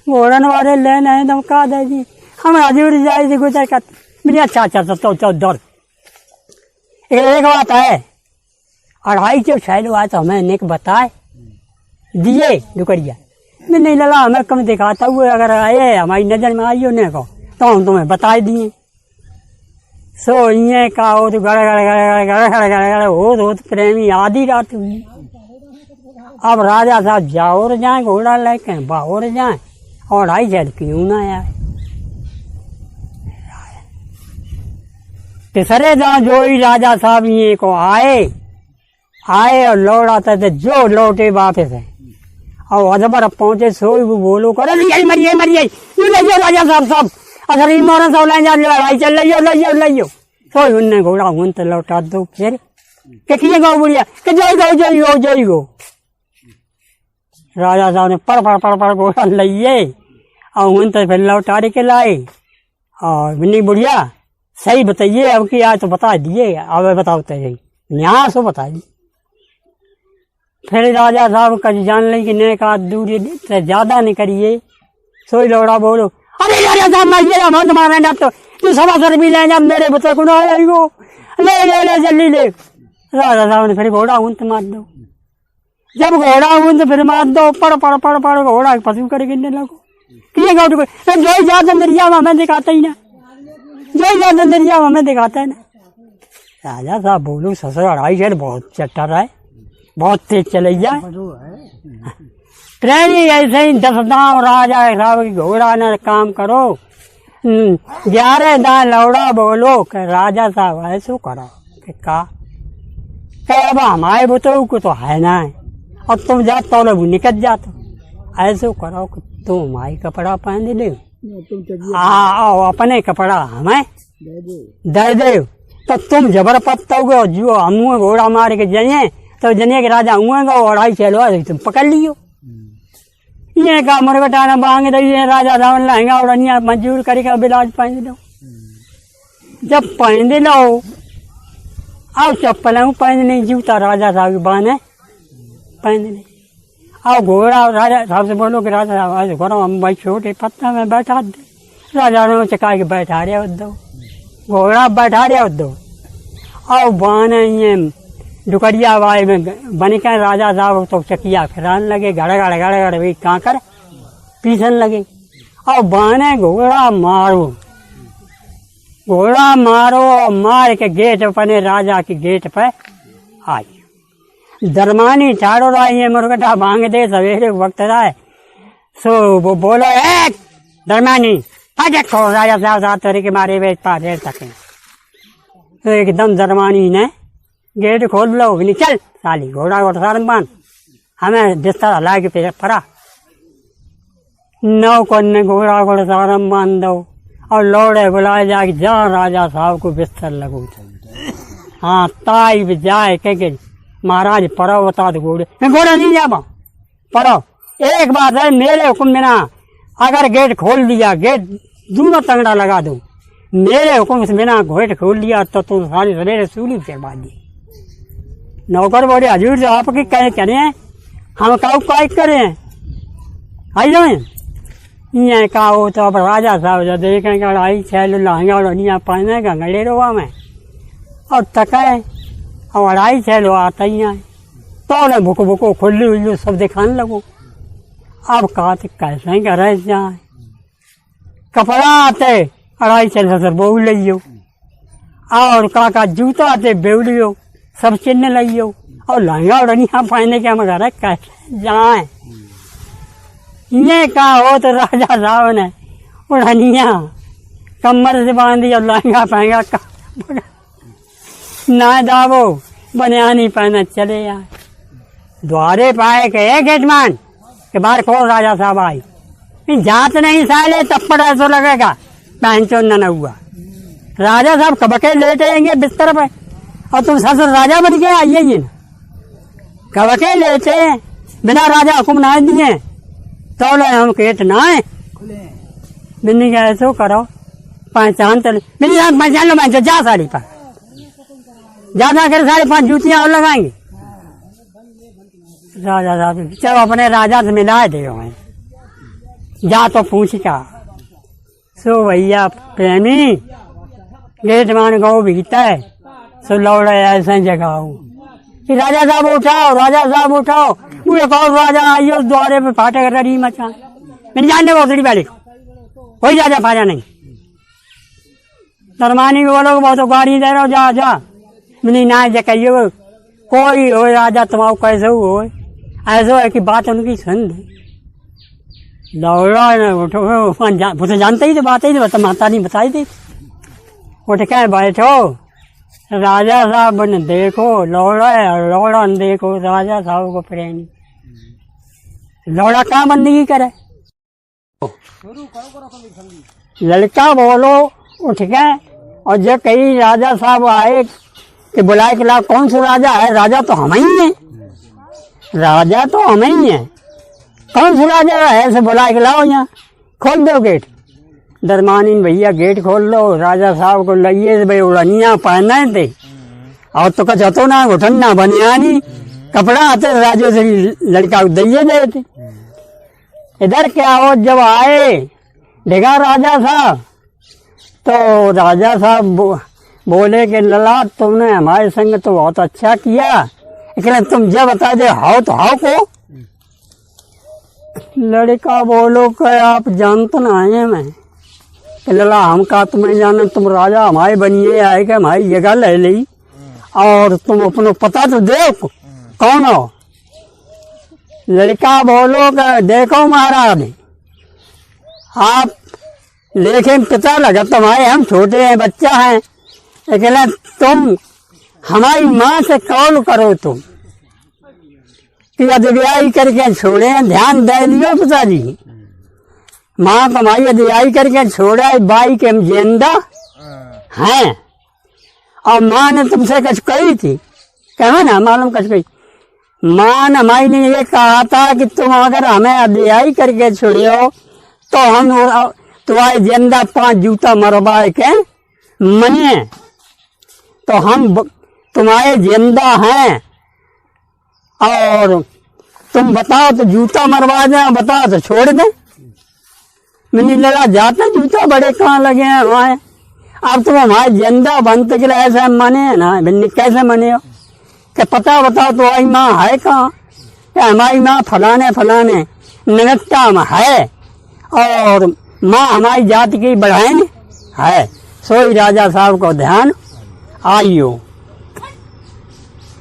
घोड़न वाले लेने हैं तुम का देगी हम हजूर जाए थे गुजर कर मेरी अच्छा तो दर एक बात है 250 छैलो आए तो हमें निक बताए दिए डुकरिया मैं नहीं लगा हमें कम दिखाता हुए अगर आए हमारी नजर में आई होने को तो हम तुम्हें बताए दिए सो ये का हो तो गड़ हो तो प्रेमी आधी रात हुई अब राजा साहब जाओ जाए घोड़ा लेके बाहर जाए और 250 छैल क्यों ना आए तीसरे दां जो ही राजा साहब ये को आए और लौड़ाते थे जो लौटे वापस है और अजबर पहुंचे सोई वो बोलो कर मरिए राजा साहब अगर मोरन साहब लाइन जा लड़ाई चल लियो सोई उनने घोड़ा हूं तो लौटा दो फिर के किए गो बुढ़िया के जई गो राजा साहब ने पर घोड़ा लिये और हूं तो फिर लौटा के लाए और नहीं बुढ़िया सही बताइए अब की आज तो बता दिए अब बताओ तो यहाँ सो बताइए फिर राजा साहब का जान ली कि ने का दूरी से ज्यादा नहीं करिए सोई लौड़ा बोलो अरे राजा साहब मैं तुम्हारे ना तो तू 125 भी ले जा मेरे बच्चे को ना ले जल्दी ले राजा साहब ने फिर घोड़ा ऊंट मार दो जब घोड़ा ऊंट फिर मार दो पड़ घोड़ा पशु कर गिरने लगो किए जो जाते दरिया में दिखाते ही ना जो ज्यादा दरिया हमें दिखाता है ना। राजा साहब बोलो ससुर अढ़ाई शेर बहुत चट्टा रहा है, बहुत तेज चले जाए। ट्रेन ही ऐसे ही 10 दाम राजा साहब की घोड़ा न काम करो, 11 दाम लौड़ा बोलो कि राजा साहब ऐसो करो का अब हमारे बुतरू को तो है ना, और तुम जा तो निकल जाते ऐसो करो कि तुम हमारी कपड़ा पहन ले, आओ अपने कपड़ा हमें दे दे, तो तुम जबरपत्त हो जो हम घोड़ा मार के जाइए तो जनिए के राजा हुएगा और 2.5 चलो तुम पकड़ लियो। ये का मुर्गटाना बांग रही है राजा रावण लहंगा और अनिया मंजूर करके बिलाज पहन लो। जब पहन लो अब चप्पल पहन नहीं, जूता राजा साहब बाने पहन नहीं। अब घोड़ा राजा साहब से बोलो कि राजा साहब घोड़ा हम भाई छोटे पत्ता में बैठा दे। राजा ने चका के बैठा रहे दो, घोड़ा बैठा रहे दो। और बाने ये डुकरिया वाई में बन के राजा साहब तो चकिया फिरान लगे, गड़ गड़ कांकर पीछन लगे। और बाने घोड़ा मारो मार के गेट अपने राजा के गेट पे आई। दरमानी ठाड़ो रहा ये मुर्गटा भांग दे सवेरे वक्त रहा सो वो बोलो एक दरमानी फटक खो राजा साहब साथ तरी के मारे वे पा देर सके। तो एकदम दरमानी ने गेट खोल लो नहीं, चल साली घोड़ा को सारन बांध, हमें बिस्तर हला के पे पड़ा। नौकर ने घोड़ा को सारन बांध दो और लौड़े बुलाए जाके जा राजा साहब को बिस्तर लगो। हाँ ताई भी जाए कह महाराज पढ़ो बता दो घोड़े, मैं घोड़ा नहीं जा पाऊँ पढ़ो। एक बात है मेरे हुक्म बिना अगर गेट खोल दिया, गेट दोनों तंगड़ा लगा दो, मेरे हुक्म से बिना गेट खोल दिया तो तुम सारी सवेरे सूली से बांध दी। नौकर बोले हजूर जो आपकी कहे करें हम काउ काय करें आई जाए ये कहो। तो अब राजा साहब जो देखेंगे 2.5 छैल लहंगा और अनिया पहने गंगड़े रोवा में और तकाए और 2.5 छैल आता ही आए तो भुको भुको खुल्ली उल्लू सब दिखाने लगो। अब कहा कैसे करे जाए कपड़ा आते 2.5 छैल ससुर बहु लियो और काका जूता आते बेवलियो सब चिन्ह लियो और लहंगा और अनिया पहने के हम घर कैसे जाए। ये कहा हो तो राजा साहब ने उड़निया कमर से बांधी और लहंगा पहना ना दाबो बनियानी पहना चले आए। द्वारे पाए के गेटमान के बाहर खोल राजा साहब आई, जात नहीं साले तप्पड़ ऐसा लगेगा पहचो न हुआ। राजा साहब कबके लेटेंगे बिस्तर पे और तुम ससुर राजा बन गए आइए जी ना कबके लेटे बिना राजा हुक्म ना दिए तो हम केट ना है बिन्नी का ऐसो करो पहचान तो पहचान लो मैं जा साड़ी पर ज्यादा कर 5.5 जूतियां और लगाएंगे। राजा साहब चलो अपने राजा से मिला दे जा तो पूछ का सो भैया प्रेमी गेट मान गो बीता है सो लौड़े ऐसे जगह राजा साहब उठाओ, राजा साहब उठाओ। मुझे कहो राजा आइयो द्वारे पे फाटे कर रही मचा मैंने जानने को उतरी वाली कोई राजा फाजा नहीं। दरमानी को बोलो बहुत गाड़ी दे रहा जा जा मैंने ना कहिए कोई हो राजा तुम्हारा कैसे हो ऐसा है कि बात उनकी सुन दे। लौड़ा उठो वो तो जानते ही तो बात ही तो माता नहीं बताई थी। उठ के बैठो राजा साहब ने देखो लौड़ा ने देखो राजा साहब को प्रेम लौड़ा कहाँ बंदगी करे। लड़का बोलो उठ गए और जब कई राजा साहब आए कि बुलाए के ला कौन सा राजा है, राजा तो हम ही है, राजा तो हम ही है, कौन सा राजा है ऐसे बुलाए के लाओ यहाँ खोल दो गेट। दरमानी भैया गेट खोल लो, राजा साहब को लइए भाई उड़निया पहने थे और तो कच तो ना घुटना बनियानी कपड़ा आते राजो से लड़का दिए गए थे। इधर क्या हो जब आए देखा राजा साहब तो राजा साहब बोले कि लला तुमने हमारे संग तो बहुत अच्छा किया लेकिन तुम जब बता दे हाउ तो हाउ को। लड़का बोलो कि आप जानते ना है मैं कि लला हम का तुम्हें जाना, तुम राजा हमारे बनिए आए कि हमारी जगह ले ली और तुम अपनो पता तो दो कौन हो। लड़का बोलो कि देखो महाराज, आप लेकिन पता लगा तुम्हारे हम छोटे हैं, बच्चा हैं, लेकिन तुम हमारी माँ से कॉल करो तुम कि अदबियाई करके छोड़े, ध्यान दे लियो पिताजी। माँ तुम्हारी अदबियाई करके छोड़ा, बाई के हम जिंदा हैं। और माँ ने तुमसे कुछ कही थी, कहो ना मालूम कुछ कही। माँ ने हमारी ने ये कहा था कि तुम अगर हमें अदबियाई करके छोड़ो तो हम तुम्हारे जिंदा 5 जूता मरवाए के मनिए, तो हम तुम्हारे जिंदा हैं। और तुम बताओ तो जूता मरवा दें, बताओ तो छोड़ दें। मैंने लगा जाते जूता बड़े कहाँ लगे हैं हमारे, अब तुम हमारे जिंदा बनते के लिए ऐसे मने ना, मैंने कैसे मने हो कि पता बताओ तो आई माँ है कहाँ, कि हमारी माँ फलाने फलाने नगट्टा में है और माँ हमारी जाति की बढ़ाएंगे है। सोई राजा साहब को ध्यान आइयो।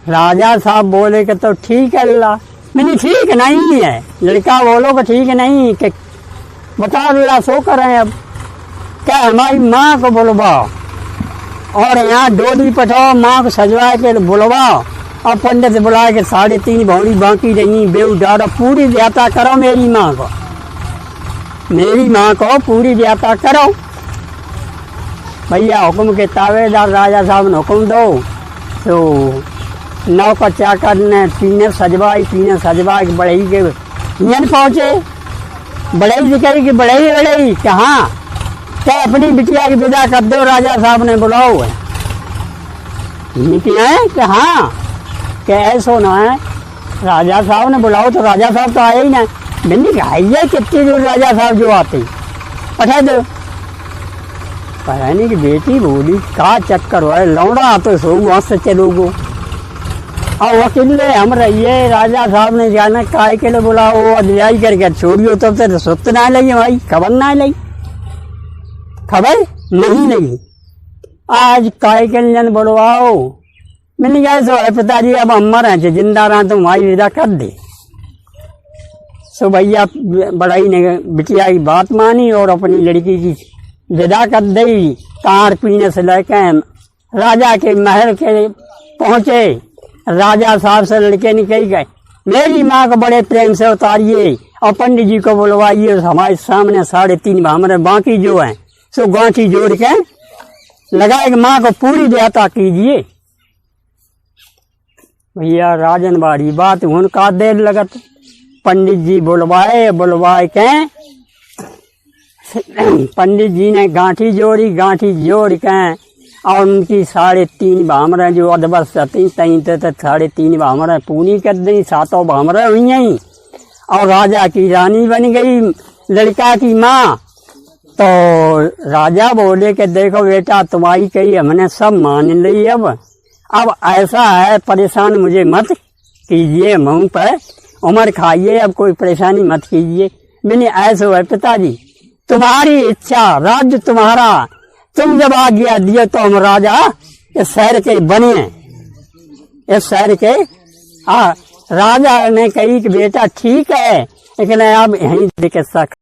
राजा साहब बोले कि तो ठीक है अल्लाह। मैंने ठीक नहीं है। लड़का बोलो कि ठीक नहीं, कि बता अल्लाह सो करें अब क्या, हमारी माँ को बुलवाओ और यहाँ डोली पठाओ, माँ को सजवा के बुलवाओ और पंडित बुला के 3.5 भौरी बाकी रही बेऊ डारो, पूरी व्याता करो मेरी माँ को, मेरी माँ को पूरी व्याता करो। भैया हुक्म के तावेदार राजा साहब ने हुक्म दो तो नौकर चाकर ने पीने सजवाई के बढ़ई के हियन पहुँचे। बढ़ई दिखाई कि बढ़ई कहाँ, क्या अपनी बिटिया की विदा कर दो, राजा साहब ने बुलाओ है। बिटिया है कि हाँ, क्या ऐसा ना है, राजा साहब ने बुलाओ तो राजा साहब तो आए ही ना। मैंने कहा ये कितनी दूर राजा साहब जो आते पठा दो। पढ़ाने की बेटी बोली का चक्कर हुआ है, लौड़ा तो सो मस्त चलोगो और वकील हम रहिए। राजा साहब ने जाना काय के लिए बुलाओ, अदबियाई करके छोड़ियो, तब तो सुत ना लगी भाई, खबर ना लगी, खबर नहीं लगी। आज काय के लिए बुलवाओ। मैंने कहा सो है पिताजी अब हम मर हैं, जिंदा रहा तो हमारी विदा कर दे। सो भैया बड़ाई ने बिटिया की बात मानी और अपनी लड़की की विदा कर दी। तार पीने से लेकर राजा के महल के पहुंचे। राजा साहब से लड़के निकल गए, मेरी माँ को बड़े प्रेम से उतारिए और पंडित जी को बुलवाइए, हमारे सामने 3.5 भामरे बाकी जो हैं सो गांठी जोड़ के लगाए, माँ को पूरी व्याता कीजिए। भैया राजनबाड़ी बात उनका देर लगत। पंडित जी बुलवाए के पंडित जी ने गांठी जोड़ के और उनकी 3.5 भामरे जो अदबस थी तई तो 3.5 भामरे पूरी कर दी, 7 भामरे हुई हैं और राजा की रानी बन गई लड़का की माँ। तो राजा बोले कि देखो बेटा तुम्हारी कही हमने सब मान ली, अब ऐसा है परेशान मुझे मत कीजिए, मुँह पर उम्र खाइए, अब कोई परेशानी मत कीजिए। मैंने ऐसा है पिताजी तुम्हारी इच्छा, राज्य तुम्हारा, तुम जब आज्ञा दिए तो हम राजा इस शहर के बने, इस शहर के राजा ने कही कि बेटा ठीक है, लेकिन अब यहीं देखे